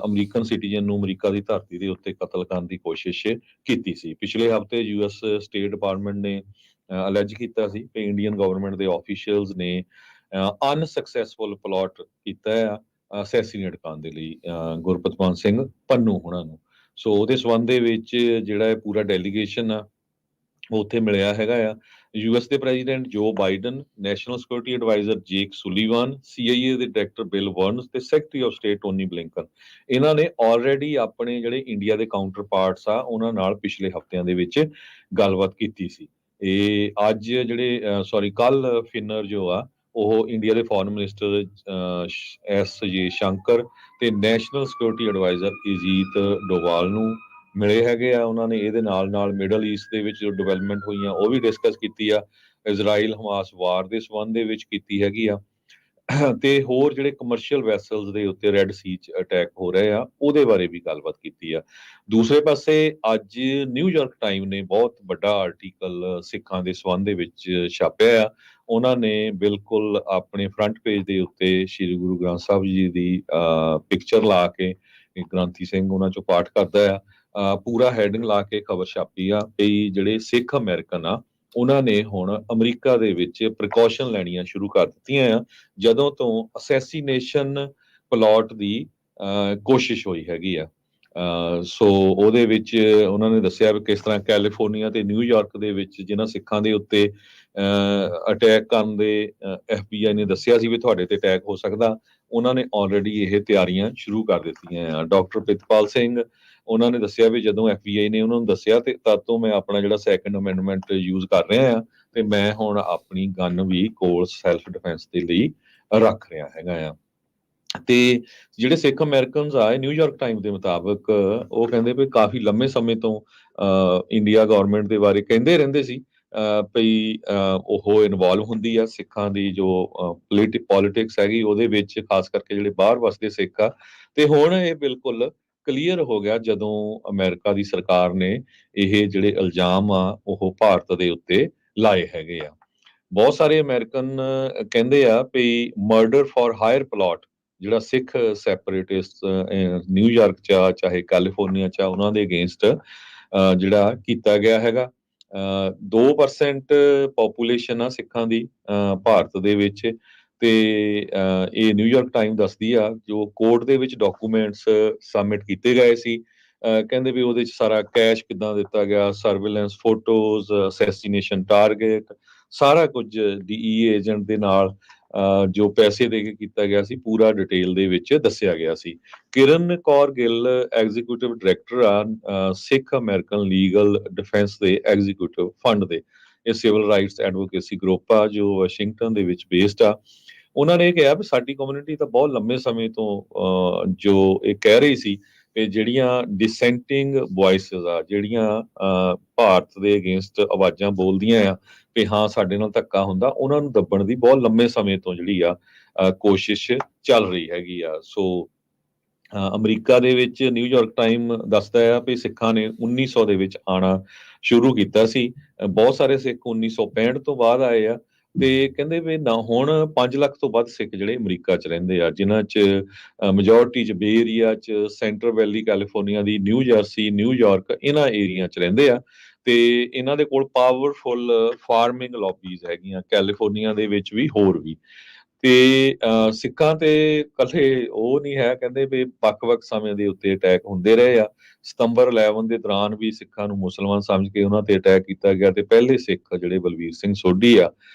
ਅਮਰੀਕਨ ਸਿਟੀਜ਼ਨ ਨੂੰ ਅਮਰੀਕਾ ਦੀ ਧਰਤੀ ਦੇ ਉੱਤੇ ਕਤਲ ਕਰਨ ਦੀ ਕੋਸ਼ਿਸ਼ ਕੀਤੀ ਸੀ। ਪਿਛਲੇ ਹਫ਼ਤੇ US ਸਟੇਟ ਡਿਪਾਰਟਮੈਂਟ ਨੇ ਅਲੈਜ ਕੀਤਾ ਸੀ ਕਿ ਇੰਡੀਅਨ ਗਵਰਨਮੈਂਟ ਦੇ ਆਫੀਸ਼ੀਅਲਸ ਨੇ ਅਨਸਕਸੈਸਫੁਲ ਪਲਾਟ ਕੀਤਾ ਆ ਅਸੈਸੀਨੇਟ ਕਰਨ ਦੇ ਲਈ ਗੁਰਪਤਵੰਤ ਸਿੰਘ ਪੰਨੂ ਹੁਣਾਂ ਨੂੰ। ਸੋ ਉਹਦੇ ਸੰਬੰਧ ਦੇ ਵਿੱਚ ਜਿਹੜਾ ਇਹ ਪੂਰਾ ਡੈਲੀਗੇਸ਼ਨ ਆ ਉਹ ਉੱਥੇ ਮਿਲਿਆ ਹੈਗਾ ਆ। US ਦੇ president Joe Biden, national security adviser Jake Sullivan, CIA ਦੇ ਡਾਇਰੈਕਟਰ ਬਿਲ ਬਰਨਸ ਤੇ secretary of state Tony Blinken, ਇਹਨਾਂ ਨੇ ਆਲਰੇਡੀ ਆਪਣੇ ਜਿਹੜੇ ਇੰਡੀਆ ਦੇ ਕਾਊਂਟਰ ਪਾਰਟਸ ਆ ਉਹਨਾਂ ਨਾਲ ਪਿਛਲੇ ਹਫ਼ਤਿਆਂ ਦੇ ਵਿੱਚ ਗੱਲਬਾਤ ਕੀਤੀ ਸੀ। ਇਹ ਅੱਜ ਜਿਹੜੇ ਕੱਲ ਫਿਨਰ ਜੋ ਆ ਉਹ ਇੰਡੀਆ ਦੇ ਫੋਰਨ ਮਿਨਿਸਟਰ SJ ਸ਼ੰਕਰ ਤੇ national security adviser Ajit Doval ਨੂੰ ਮਿਲੇ ਹੈਗੇ ਆ। ਉਹਨਾਂ ਨੇ ਇਹਦੇ ਨਾਲ ਮਿਡਲ ਈਸਟ ਦੇ ਵਿੱਚ ਜੋ ਡਿਵੈਲਪਮੈਂਟ ਹੋਈਆਂ ਉਹ ਵੀ ਡਿਸਕਸ ਕੀਤੀ ਆ। ਇਜ਼ਰਾਈਲ ਹਮਾਸ ਵਾਰ ਦੇ ਸੰਬੰਧ ਦੇ ਵਿੱਚ ਕੀਤੀ ਹੈਗੀ ਆ ਤੇ ਹੋਰ ਜਿਹੜੇ ਕਮਰਸ਼ੀਅਲ ਵੈਸਲਸ ਦੇ ਉੱਤੇ ਰੈੱਡ ਸੀ 'ਚ ਅਟੈਕ ਹੋ ਰਹੇ ਆ ਉਹਦੇ ਬਾਰੇ ਵੀ ਗੱਲਬਾਤ ਕੀਤੀ ਆ। ਦੂਸਰੇ ਪਾਸੇ ਅੱਜ ਨਿਊਯਾਰਕ ਟਾਈਮ ਨੇ ਬਹੁਤ ਵੱਡਾ ਆਰਟੀਕਲ ਸਿੱਖਾਂ ਦੇ ਸੰਬੰਧ ਦੇ ਵਿੱਚ ਛਾਪਿਆ ਆ। ਉਹਨਾਂ ਨੇ ਬਿਲਕੁਲ ਆਪਣੇ ਫਰੰਟ ਪੇਜ ਦੇ ਉੱਤੇ ਸ਼੍ਰੀ ਗੁਰੂ ਗ੍ਰੰਥ ਸਾਹਿਬ ਜੀ ਦੀ ਪਿਕਚਰ ਲਾ ਕੇ, ਗ੍ਰੰਥੀ ਸਿੰਘ ਉਹਨਾਂ ਚੋਂ ਪਾਠ ਕਰਦਾ ਆ, ਪੂਰਾ ਹੈਡਿੰਗ ਲਾ ਕੇ ਖਬਰ ਛਾਪੀ ਆ ਕਿ ਜਿਹੜੇ ਸਿੱਖ ਅਮਰੀਕਨ ਆ ਉਹਨਾਂ ਨੇ ਹੁਣ ਅਮਰੀਕਾ ਦੇ ਵਿੱਚ ਪ੍ਰੀਕਾਸ਼ਨ ਲੈਣੀਆਂ ਸ਼ੁਰੂ ਕਰ ਦਿੱਤੀਆਂ ਆ ਜਦੋਂ ਤੋਂ ਅਸੈਸੀਨੇਸ਼ਨ ਪਲਾਟ ਦੀ ਕੋਸ਼ਿਸ਼ ਹੋਈ ਹੈਗੀ ਆ। ਸੋ ਉਹਦੇ ਵਿੱਚ ਉਹਨਾਂ ਨੇ ਦੱਸਿਆ ਵੀ ਕਿਸ ਤਰ੍ਹਾਂ ਕੈਲੀਫੋਰਨੀਆ ਤੇ ਨਿਊਯਾਰਕ ਦੇ ਵਿੱਚ ਜਿਨ੍ਹਾਂ ਸਿੱਖਾਂ ਦੇ ਉੱਤੇ ਅਟੈਕ ਕਰਨ ਦੇ FBI ਨੇ ਦੱਸਿਆ ਸੀ ਵੀ ਤੁਹਾਡੇ ਤੇ ਅਟੈਕ ਹੋ ਸਕਦਾ, ਉਹਨਾਂ ਨੇ ਆਲਰੇਡੀ ਇਹ ਤਿਆਰੀਆਂ ਸ਼ੁਰੂ ਕਰ ਦਿੱਤੀਆਂ ਆ। ਡਾਕਟਰ ਪ੍ਰਿਤਪਾਲ ਸਿੰਘ ਉਹਨਾਂ ਨੇ ਦੱਸਿਆ ਵੀ ਜਦੋਂ FBI ਨੇ ਉਹਨਾਂ ਨੂੰ ਦੱਸਿਆ ਤੇ ਤਦ ਤੋਂ ਮੈਂ ਆਪਣਾ ਜਿਹੜਾ ਸੈਕੰਡ ਅਮੈਂਡਮੈਂਟ ਯੂਜ਼ ਕਰ ਰਿਹਾ ਆ ਤੇ ਮੈਂ ਹੁਣ ਆਪਣੀ ਗਨ ਵੀ ਕੋਲ ਸੈਲਫ ਡਿਫੈਂਸ ਦੇ ਲਈ ਰੱਖ ਰਿਹਾ ਹੈਗਾ ਆ। ਤੇ ਜਿਹੜੇ ਸਿੱਖ ਅਮਰੀਕਨਸ ਆ ਨਿਊਯਾਰਕ ਟਾਈਮ ਦੇ ਮੁਤਾਬਕ ਉਹ ਕਹਿੰਦੇ ਵੀ ਕਾਫੀ ਲੰਮੇ ਸਮੇਂ ਤੋਂ ਇੰਡੀਆ ਗਵਰਨਮੈਂਟ ਦੇ ਬਾਰੇ ਕਹਿੰਦੇ ਰਹਿੰਦੇ ਸੀ ਭਈ ਉਹ ਇਨਵੋਲਵ ਹੁੰਦੀ ਆ ਸਿੱਖਾਂ ਦੀ ਜੋ ਪੋਲਿਟਿਕਸ ਹੈਗੀ ਉਹਦੇ ਵਿੱਚ, ਖਾਸ ਕਰਕੇ ਜਿਹੜੇ ਬਾਹਰ ਵਸਦੇ ਸਿੱਖ ਆ। ਤੇ ਹੁਣ ਇਹ ਬਿਲਕੁਲ ਕਲੀਅਰ ਹੋ ਗਿਆ ਜਦੋਂ ਅਮਰੀਕਾ ਦੀ ਸਰਕਾਰ ਨੇ ਇਹ ਜਿਹੜੇ ਇਲਜ਼ਾਮ ਆ ਉਹ ਭਾਰਤ ਦੇ ਉੱਤੇ ਲਾਏ ਹੈਗੇ ਆ। ਬਹੁਤ ਸਾਰੇ ਅਮਰੀਕਨ ਕਹਿੰਦੇ ਆ ਵੀ ਮਰਡਰ ਫॉर ਹਾਇਰ ਪਲਾਟ ਜਿਹੜਾ ਸਿੱਖ ਸੈਪਰੇਟਿਸਟ ਨਿਊਯਾਰਕ ਚ ਆ ਚਾਹੇ ਕੈਲੀਫੋਰਨੀਆ ਚ ਆ ਉਹਨਾਂ ਦੇ ਅਗੇਂਸਟ ਜਿਹੜਾ ਕੀਤਾ ਗਿਆ ਹੈਗਾ। 2% ਪੋਪੂਲੇਸ਼ਨ ਆ ਸਿੱਖਾਂ ਦੀ ਭਾਰਤ ਦੇ ਵਿੱਚ ਤੇ ਇਹ ਨਿਊਯਾਰਕ ਟਾਈਮ ਦੱਸਦੀ ਆ ਜੋ ਕੋਰਟ ਦੇ ਵਿੱਚ ਡਾਕੂਮੈਂਟਸ ਸਬਮਿਟ ਕੀਤੇ ਗਏ ਸੀ। ਕਹਿੰਦੇ ਵੀ ਉਹਦੇ 'ਚ ਸਾਰਾ ਕੈਸ਼ ਕਿੱਦਾਂ ਦਿੱਤਾ ਗਿਆ, ਸਰਵੇਲੈਂਸ ਫੋਟੋਜ਼, ਅਸੈਸੀਨੇਸ਼ਨ ਟਾਰਗੇਟ, ਸਾਰਾ ਕੁਝ DEA ਏਜੰਟ ਦੇ ਨਾਲ ਜੋ ਪੈਸੇ ਦੇ ਕੇ ਕੀਤਾ ਗਿਆ ਸੀ ਪੂਰਾ ਡਿਟੇਲ ਦੇ ਵਿੱਚ ਦੱਸਿਆ ਗਿਆ ਸੀ। ਕਿਰਨ ਕੌਰ ਗਿੱਲ ਐਗਜ਼ੀਕਿਊਟਿਵ ਡਾਇਰੈਕਟਰ ਆ ਸਿੱਖ ਅਮਰੀਕਨ ਲੀਗਲ ਡਿਫੈਂਸ ਦੇ ਐਗਜ਼ੀਕਿਊਟਿਵ ਫੰਡ ਦੇ। ਇਹ ਸਿਵਲ ਰਾਈਟਸ ਐਡਵੋਕੇਸੀ ਗਰੁੱਪ ਆ ਜੋ ਵਾਸ਼ਿੰਗਟਨ ਦੇ ਵਿੱਚ ਬੇਸਡ ਆ। ਉਹਨਾਂ ਨੇ ਕਿਹਾ ਵੀ ਸਾਡੀ ਕਮਿਊਨਿਟੀ ਤਾਂ ਬਹੁਤ ਲੰਮੇ ਸਮੇਂ ਤੋਂ ਜੋ ਇਹ ਕਹਿ ਰਹੀ ਸੀ ਕਿ ਜਿਹੜੀਆਂ ਡਿਸੈਂਟਿੰਗ ਵੌਇਸਿਸ ਆ ਜਿਹੜੀਆਂ ਭਾਰਤ ਦੇ ਅਗੇਂਸਟ ਆਵਾਜ਼ਾਂ ਬੋਲਦੀਆਂ ਆ ਕਿ ਹਾਂ ਸਾਡੇ ਨਾਲ ਧੱਕਾ ਹੁੰਦਾ, ਉਹਨਾਂ ਨੂੰ ਦੱਬਣ ਦੀ ਬਹੁਤ ਲੰਮੇ ਸਮੇਂ ਤੋਂ ਜਿਹੜੀ ਆ ਕੋਸ਼ਿਸ਼ ਚੱਲ ਰਹੀ ਹੈਗੀ ਆ। ਸੋ ਅਮਰੀਕਾ ਦੇ ਵਿੱਚ ਨਿਊਯਾਰਕ ਟਾਈਮ ਦੱਸਦਾ ਆ ਵੀ ਸਿੱਖਾਂ ਨੇ 1900 ਦੇ ਵਿੱਚ ਆਉਣਾ ਸ਼ੁਰੂ ਕੀਤਾ ਸੀ। ਬਹੁਤ ਸਾਰੇ ਸਿੱਖ 1965 ਤੋਂ ਬਾਅਦ ਆਏ ਆ ਤੇ ਕਹਿੰਦੇ ਵੀ ਨਾ ਹੁਣ 5 ਲੱਖ ਤੋਂ ਵੱਧ ਸਿੱਖ ਜਿਹੜੇ ਅਮਰੀਕਾ 'ਚ ਰਹਿੰਦੇ ਆ ਜਿਨ੍ਹਾਂ 'ਚ ਮੈਜੋਰਟੀ 'ਚ ਬੇ ਏਰੀਆ 'ਚ, ਸੈਂਟਰ ਵੈਲੀ ਕੈਲੀਫੋਰਨੀਆ ਦੀ, ਨਿਊ ਜਰਸੀ, ਨਿਊਯਾਰਕ ਇਹਨਾਂ ਏਰੀਆ 'ਚ ਰਹਿੰਦੇ ਆ। ਤੇ ਇਹਨਾਂ ਦੇ ਕੋਲ ਪਾਵਰਫੁਲ ਫਾਰਮਿੰਗ ਲੌਬੀਜ਼ ਹੈਗੀਆਂ ਕੈਲੀਫੋਰਨੀਆ ਦੇ ਵਿੱਚ ਵੀ, ਹੋਰ ਵੀ। ਤੇ ਸਿੱਖਾਂ ਤੇ ਇਕੱਲੇ ਉਹ ਨਹੀਂ ਹੈ, ਕਹਿੰਦੇ ਵੀ ਵੱਖ-ਵੱਖ ਸਮੇਂ ਦੇ ਉੱਤੇ ਅਟੈਕ ਹੁੰਦੇ ਰਹੇ ਆ। ਸਤੰਬਰ 11 ਦੇ ਦੌਰਾਨ ਵੀ ਸਿੱਖਾਂ ਨੂੰ ਮੁਸਲਮਾਨ ਸਮਝ ਕੇ ਉਹਨਾਂ ਤੇ ਅਟੈਕ ਕੀਤਾ ਗਿਆ, ਤੇ ਪਹਿਲੇ ਸਿੱਖ ਜਿਹੜੇ ਬਲਵੀਰ ਸਿੰਘ ਸੋਢੀ ਆ,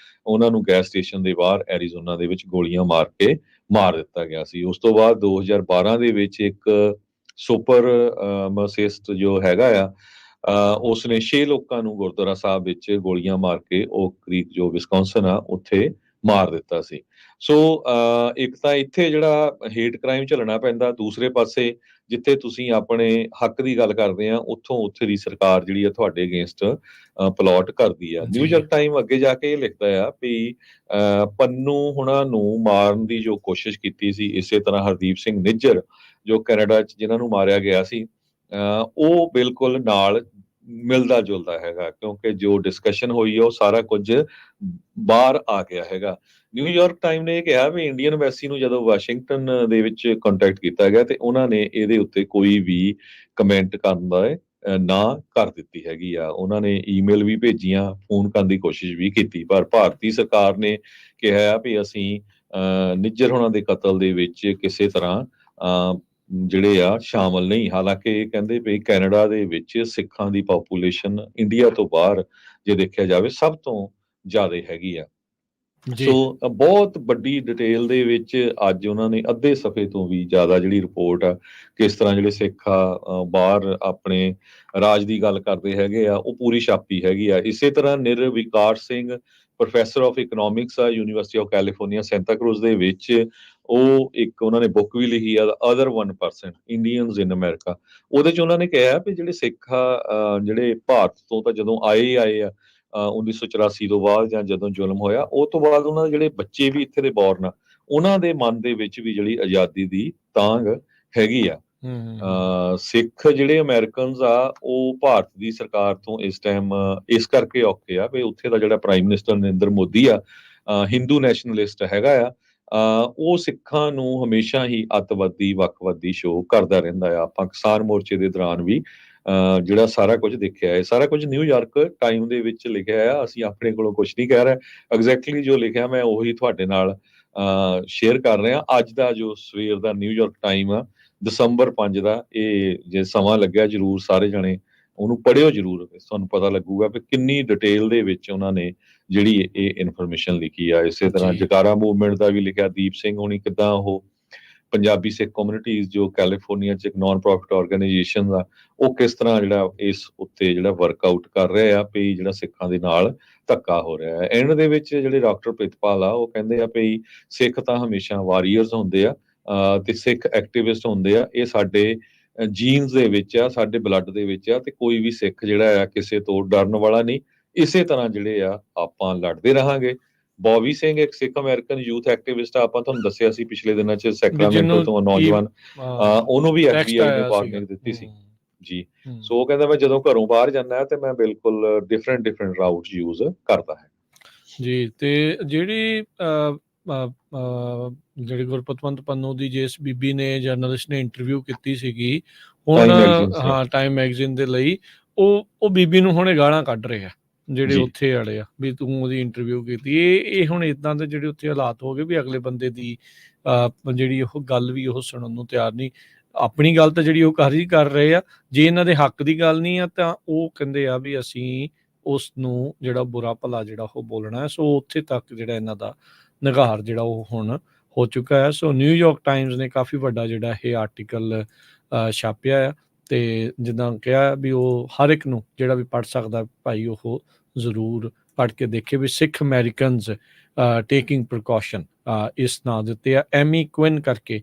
ਉਹਨਾਂ ਨੂੰ ਗੈਸ ਸਟੇਸ਼ਨ ਦੇ ਬਾਹਰ ਐਰੀਜ਼ੋਨਾ ਦੇ ਵਿੱਚ ਗੋਲੀਆਂ ਮਾਰ ਕੇ ਮਾਰ ਦਿੱਤਾ ਗਿਆ ਸੀ। ਉਸ ਤੋਂ ਬਾਅਦ 2012 ਦੇ ਵਿੱਚ ਇੱਕ ਸੁਪਰ ਮਰਸਿਸਟ ਜੋ ਹੈਗਾ ਆ, ਉਸਨੇ 6 ਲੋਕਾਂ ਨੂੰ ਗੁਰਦੁਆਰਾ ਸਾਹਿਬ ਵਿੱਚ ਗੋਲੀਆਂ ਮਾਰ ਕੇ ਓਕ ਕ੍ਰੀਕ ਜੋ ਵਿਸਕੌਨਸਨ ਆ ਉੱਥੇ ਮਾਰ ਦਿੱਤਾ ਸੀ। ਸੋ ਇੱਕ ਤਾਂ ਇੱਥੇ ਜਿਹੜਾ ਹੇਟ ਕ੍ਰਾਈਮ ਝੱਲਣਾ ਪੈਂਦਾ, ਦੂਸਰੇ ਪਾਸੇ ਜਿੱਥੇ ਤੁਸੀਂ ਆਪਣੇ ਹੱਕ ਦੀ ਗੱਲ ਕਰਦੇ ਆ, ਉੱਥੇ ਦੀ ਸਰਕਾਰ ਜਿਹੜੀ ਆ ਤੁਹਾਡੇ ਅਗੇਂਸਟ ਪਲਾਟ ਕਰਦੀ ਆ। ਨਿਊਯਾਰਕ ਟਾਈਮ ਅੱਗੇ ਜਾ ਕੇ ਇਹ ਲਿਖਦਾ ਆ ਵੀ ਪੰਨੂ ਹੁਣਾਂ ਨੂੰ ਮਾਰਨ ਦੀ ਜੋ ਕੋਸ਼ਿਸ਼ ਕੀਤੀ ਸੀ, ਇਸੇ ਤਰ੍ਹਾਂ ਹਰਦੀਪ ਸਿੰਘ ਨਿੱਜਰ ਜੋ ਕੈਨੇਡਾ 'ਚ ਜਿਨ੍ਹਾਂ ਨੂੰ ਮਾਰਿਆ ਗਿਆ ਸੀ, ਉਹ ਬਿਲਕੁਲ ਨਾਲ ਮਿਲਦਾ ਜੁਲਦਾ ਹੈਗਾ, ਕਿਉਂਕਿ ਜੋ ਡਿਸਕਸ਼ਨ ਹੋਈ ਹੈ ਉਹ ਸਾਰਾ ਕੁਝ ਬਾਹਰ ਆ ਗਿਆ ਹੈਗਾ। ਨਿਊਯਾਰਕ ਟਾਈਮ ਨੇ ਇਹ ਕਿਹਾ ਵੀ ਇੰਡੀਅਨ ਐਮਬੈਸੀ ਨੂੰ ਜਦੋਂ ਵਾਸ਼ਿੰਗਟਨ ਦੇ ਵਿੱਚ ਕੰਟੈਕਟ ਕੀਤਾ ਗਿਆ ਤੇ ਉਹਨਾਂ ਨੇ ਇਹਦੇ ਉੱਤੇ ਕੋਈ ਵੀ ਕਮੈਂਟ ਕਰਨ ਦਾ ਨਾ ਕਰ ਦਿੱਤੀ ਹੈਗੀ ਆ। ਉਹਨਾਂ ਨੇ ਈਮੇਲ ਵੀ ਭੇਜੀਆਂ, ਫੋਨ ਕਰਨ ਦੀ ਕੋਸ਼ਿਸ਼ ਵੀ ਕੀਤੀ, ਪਰ ਭਾਰਤੀ ਸਰਕਾਰ ਨੇ ਕਿਹਾ ਵੀ ਅਸੀਂ ਨਿੱਜਰ ਹੋਣਾ ਦੇ ਕਤਲ ਦੇ ਵਿੱਚ ਕਿਸੇ ਤਰ੍ਹਾਂ ਜਿਹੜੇ ਆ ਸ਼ਾਮਲ ਨਹੀਂ। ਹਾਲਾਂਕਿ ਇਹ ਕਹਿੰਦੇ ਵੀ ਕੈਨੇਡਾ ਦੇ ਵਿੱਚ ਸਿੱਖਾਂ ਦੀ ਪਾਪੂਲੇਸ਼ਨ ਇੰਡੀਆ ਤੋਂ ਬਾਹਰ ਜੇ ਦੇਖਿਆ ਜਾਵੇ ਸਭ ਤੋਂ ਜ਼ਿਆਦਾ ਹੈਗੀ ਆ। ਸੋ ਬਹੁਤ ਵੱਡੀ ਡਿਟੇਲ ਦੇ ਵਿੱਚ ਅੱਜ ਉਹਨਾਂ ਨੇ ਅੱਧੇ ਸਫ਼ੇ ਤੋਂ ਵੀ ਜ਼ਿਆਦਾ ਜਿਹੜੀ ਰਿਪੋਰਟ ਆ, ਕਿਸ ਤਰ੍ਹਾਂ ਜਿਹੜੇ ਸਿੱਖ ਆ ਬਾਹਰ ਆਪਣੇ ਰਾਜ ਦੀ ਗੱਲ ਕਰਦੇ ਹੈਗੇ ਆ, ਉਹ ਪੂਰੀ ਛਾਪੀ ਹੈਗੀ ਆ। ਇਸੇ ਤਰ੍ਹਾਂ Nirvikar Singh professor of economics ਆ university of California Santa Cruz ਦੇ ਵਿੱਚ, ਉਹ ਇੱਕ ਉਹਨਾਂ ਨੇ ਬੁੱਕ ਵੀ ਲਿਖੀ ਆ ਅਦਰ 1% ਇੰਡੀਅਨਸ ਇਨ ਅਮਰੀਕਾ। ਉਹਦੇ 'ਚ ਉਹਨਾਂ ਨੇ ਕਿਹਾ ਵੀ ਜਿਹੜੇ ਸਿੱਖ ਆ ਜਿਹੜੇ ਭਾਰਤ ਤੋਂ ਤਾਂ ਜਦੋਂ ਆਏ ਆ 1984 ਤੋਂ ਬਾਅਦ ਜਾਂ ਜਦੋਂ ਜ਼ੁਲਮ ਹੋਇਆ, ਉਹ ਤੋਂ ਬਾਅਦ ਉਹਨਾਂ ਦੇ ਜਿਹੜੇ ਬੱਚੇ ਵੀ ਇੱਥੇ ਦੇ ਬੋਰਨ ਆ, ਉਹਨਾਂ ਦੇ ਮਨ ਦੇ ਵਿੱਚ ਵੀ ਜਿਹੜੀ ਆਜ਼ਾਦੀ ਦੀ ਤਾਂਘ ਹੈਗੀ ਆ। ਸਿੱਖ ਜਿਹੜੇ ਅਮਰੀਕਨਸ ਆ ਉਹ ਭਾਰਤ ਦੀ ਸਰਕਾਰ ਤੋਂ ਇਸ ਟਾਈਮ ਇਸ ਕਰਕੇ ਔਖੇ ਆ ਵੀ ਉੱਥੇ ਦਾ ਜਿਹੜਾ ਪ੍ਰਾਈਮ ਮਿਨਿਸਟਰ ਨਰਿੰਦਰ ਮੋਦੀ ਆ, ਹਿੰਦੂ ਨੈਸ਼ਨਲਿਸਟ ਹੈਗਾ ਆ, ਉਹ ਸਿੱਖਾਂ ਨੂੰ ਹਮੇਸ਼ਾ ਹੀ ਅੱਤਵਾਦੀ ਵੱਖਵਾਦੀ ਸ਼ੋਅ ਕਰਦਾ ਰਹਿੰਦਾ ਆ। ਆਪਾਂ ਕਿਸਾਨ ਮੋਰਚੇ ਦੇ ਦੌਰਾਨ ਵੀ ਜਿਹੜਾ ਸਾਰਾ ਕੁਝ ਦੇਖਿਆ ਹੈ, ਸਾਰਾ ਕੁਝ ਨਿਊਯਾਰਕ ਟਾਈਮ ਦੇ ਵਿੱਚ ਲਿਖਿਆ ਆ। ਅਸੀਂ ਆਪਣੇ ਕੋਲੋਂ ਕੁਝ ਨਹੀਂ ਕਹਿ ਰਹੇ, ਐਗਜ਼ੈਕਟਲੀ ਜੋ ਲਿਖਿਆ ਮੈਂ ਉਹੀ ਤੁਹਾਡੇ ਨਾਲ ਸ਼ੇਅਰ ਕਰ ਰਿਹਾ। ਅੱਜ ਦਾ ਜੋ ਸਵੇਰ ਦਾ ਨਿਊਯਾਰਕ ਟਾਈਮ ਆ ਦਸੰਬਰ 5 ਦਾ, ਇਹ ਜੇ ਸਮਾਂ ਲੱਗਿਆ ਜ਼ਰੂਰ ਸਾਰੇ ਜਣੇ ਉਹਨੂੰ ਪੜ੍ਹਿਓ ਜ਼ਰੂਰ, ਤੁਹਾਨੂੰ ਪਤਾ ਲੱਗੂਗਾ ਵੀ ਕਿੰਨੀ ਡਿਟੇਲ ਦੇ ਵਿੱਚ ਉਹਨਾਂ ਨੇ ਜਿਹੜੀ ਇਹ ਇਨਫੋਰਮੇਸ਼ਨ ਲਿਖੀ ਆ। ਇਸੇ ਤਰ੍ਹਾਂ ਜਕਾਰਾ ਮੂਵਮੈਂਟ ਦਾ ਵੀ ਲਿਖਿਆ, ਦੀਪ ਸਿੰਘ ਹੋਣੀ ਕਿੱਦਾਂ ਉਹ ਪੰਜਾਬੀ ਸਿੱਖ ਕਮਿਊਨਿਟੀਜ਼ ਜੋ ਕੈਲੀਫੋਰਨੀਆ 'ਚ ਇੱਕ ਨਾਨ ਪ੍ਰੋਫਿਟ ਆਰਗੇਨਾਈਜੇਸ਼ਨ ਆ, ਉਹ ਕਿਸ ਤਰ੍ਹਾਂ ਜਿਹੜਾ ਇਸ ਉੱਤੇ ਜਿਹੜਾ ਵਰਕਆਊਟ ਕਰ ਰਹੇ ਆ ਵੀ ਜਿਹੜਾ ਸਿੱਖਾਂ ਦੇ ਨਾਲ ਧੱਕਾ ਹੋ ਰਿਹਾ ਹੈ। ਐਂਡ ਦੇ ਵਿੱਚ ਜਿਹੜੇ ਡਾਕਟਰ ਪ੍ਰਿਤਪਾਲ ਆ ਉਹ ਕਹਿੰਦੇ ਆ ਵੀ ਸਿੱਖ ਤਾਂ ਹਮੇਸ਼ਾ ਵਾਰੀਅਰਸ ਹੁੰਦੇ ਆ ਤੇ ਸਿੱਖ ਐਕਟਿਵਿਸਟ ਹੁੰਦੇ ਆ, ਇਹ ਸਾਡੇ ਜੀਨਸ ਦੇ ਵਿੱਚ ਆ, ਸਾਡੇ ਬਲੱਡ ਦੇ ਵਿੱਚ ਆ, ਤੇ ਕੋਈ ਵੀ ਸਿੱਖ ਜਿਹੜਾ ਆ ਕਿਸੇ ਤੋਂ ਡਰਨ ਵਾਲਾ ਨਹੀਂ। ਇਸੇ ਤਰ੍ਹਾਂ ਜਿਹੜੇ ਆ ਆਪਾਂ ਲੜਦੇ ਰਹਾਂਗੇ। ਬੌਬੀ ਸਿੰਘ ਇੱਕ ਸਿੱਖ ਅਮਰੀਕਨ ਯੂਥ ਐਕਟਿਵਿਸਟ ਆ, ਆਪਾਂ ਤੁਹਾਨੂੰ ਦੱਸਿਆ ਸੀ ਪਿਛਲੇ ਦਿਨਾਂ 'ਚ ਸੈਕਰਾਮੈਂਟੋ ਤੋਂ ਨੌਜਵਾਨ, ਉਹਨੂੰ ਵੀ FBI ਨੇ ਵਾਰਨਿੰਗ ਦਿੱਤੀ ਸੀ ਜੀ। ਸੋ ਉਹ ਕਹਿੰਦਾ ਮੈਂ ਜਦੋਂ ਘਰੋਂ ਬਾਹਰ ਜਾਂਦਾ ਤੇ ਮੈਂ ਬਿਲਕੁਲ ਡਿਫਰੈਂਟ ਰਾਊਟ ਯੂਜ਼ ਕਰਦਾ ਹੈ ਜੀ। ਤੇ ਜਿਹੜੀ ਜਿਹੜੀ ਗੁਰਪਤਵੰਤ ਪੰਨੂ ਦੀ ਜਿਸ ਬੀਬੀ ਨੇ ਜਰਨਲਿਸਟ ਨੇ ਇੰਟਰਵਿਊ ਕੀਤੀ ਸੀਗੀ ਹੁਣ, ਹਾਂ ਟਾਈਮ ਮੈਗਜ਼ੀਨ ਦੇ ਲਈ, ਉਹ ਬੀਬੀ ਨੂੰ ਹੁਣੇ ਗਾਲਾਂ ਕੱਢ ਰਹੇ ਆ ਜਿਹੜੇ ਉੱਥੇ ਵਾਲੇ ਆ ਵੀ ਤੂੰ ਉਹਦੀ ਇੰਟਰਵਿਊ ਕੀਤੀ। ਇਹ ਹੁਣ ਇਦਾਂ ਦੇ ਜਿਹੜੇ ਉੱਥੇ ਹਾਲਾਤ ਹੋ ਗਏ ਵੀ ਅਗਲੇ ਬੰਦੇ ਦੀ ਜਿਹੜੀ ਉਹ ਗੱਲ ਵੀ ਉਹ ਸੁਣਨ ਨੂੰ ਤਿਆਰ ਨਹੀਂ। ਆਪਣੀ ਗੱਲ ਤਾਂ ਜਿਹੜੀ ਉਹ ਕਰ ਰਹੇ ਆ, ਜੇ ਇਹਨਾਂ ਦੇ ਹੱਕ ਦੀ ਗੱਲ ਨਹੀਂ ਆ ਤਾਂ ਉਹ ਕਹਿੰਦੇ ਆ ਵੀ ਅਸੀਂ ਉਸ ਨੂੰ ਜਿਹੜਾ ਬੁਰਾ ਭਲਾ ਜਿਹੜਾ ਉਹ ਬੋਲਣਾ ਹੈ। ਸੋ ਉੱਥੇ ਤੱਕ ਜਿਹੜਾ ਇਹਨਾਂ ਦਾ ਨਿਗਾਰ ਜਿਹੜਾ ਉਹ ਹੁਣ ਹੋ ਚੁੱਕਾ ਹੈ। ਸੋ ਨਿਊਯਾਰਕ ਟਾਈਮਜ਼ ਨੇ ਕਾਫੀ ਵੱਡਾ ਜਿਹੜਾ ਇਹ ਆਰਟੀਕਲ ਛਾਪਿਆ ਆ, ਤੇ ਜਿੱਦਾਂ ਕਿਹਾ ਵੀ ਉਹ ਹਰ ਇੱਕ ਨੂੰ ਜਿਹੜਾ ਵੀ ਪੜ੍ਹ ਸਕਦਾ ਭਾਈ ਉਹ ਜ਼ਰੂਰ ਪੜ੍ਹ ਕੇ ਦੇਖੇ ਵੀ ਸਿੱਖ ਅਮਰੀਕਨਜ਼ ਟੇਕਿੰਗ ਪ੍ਰੀਕਾਸ਼ਨ ਇਸ ਨਾਂ ਦੇ ਉੱਤੇ ਆ, ਐਮੀ ਕੁਇਨ ਕਰਕੇ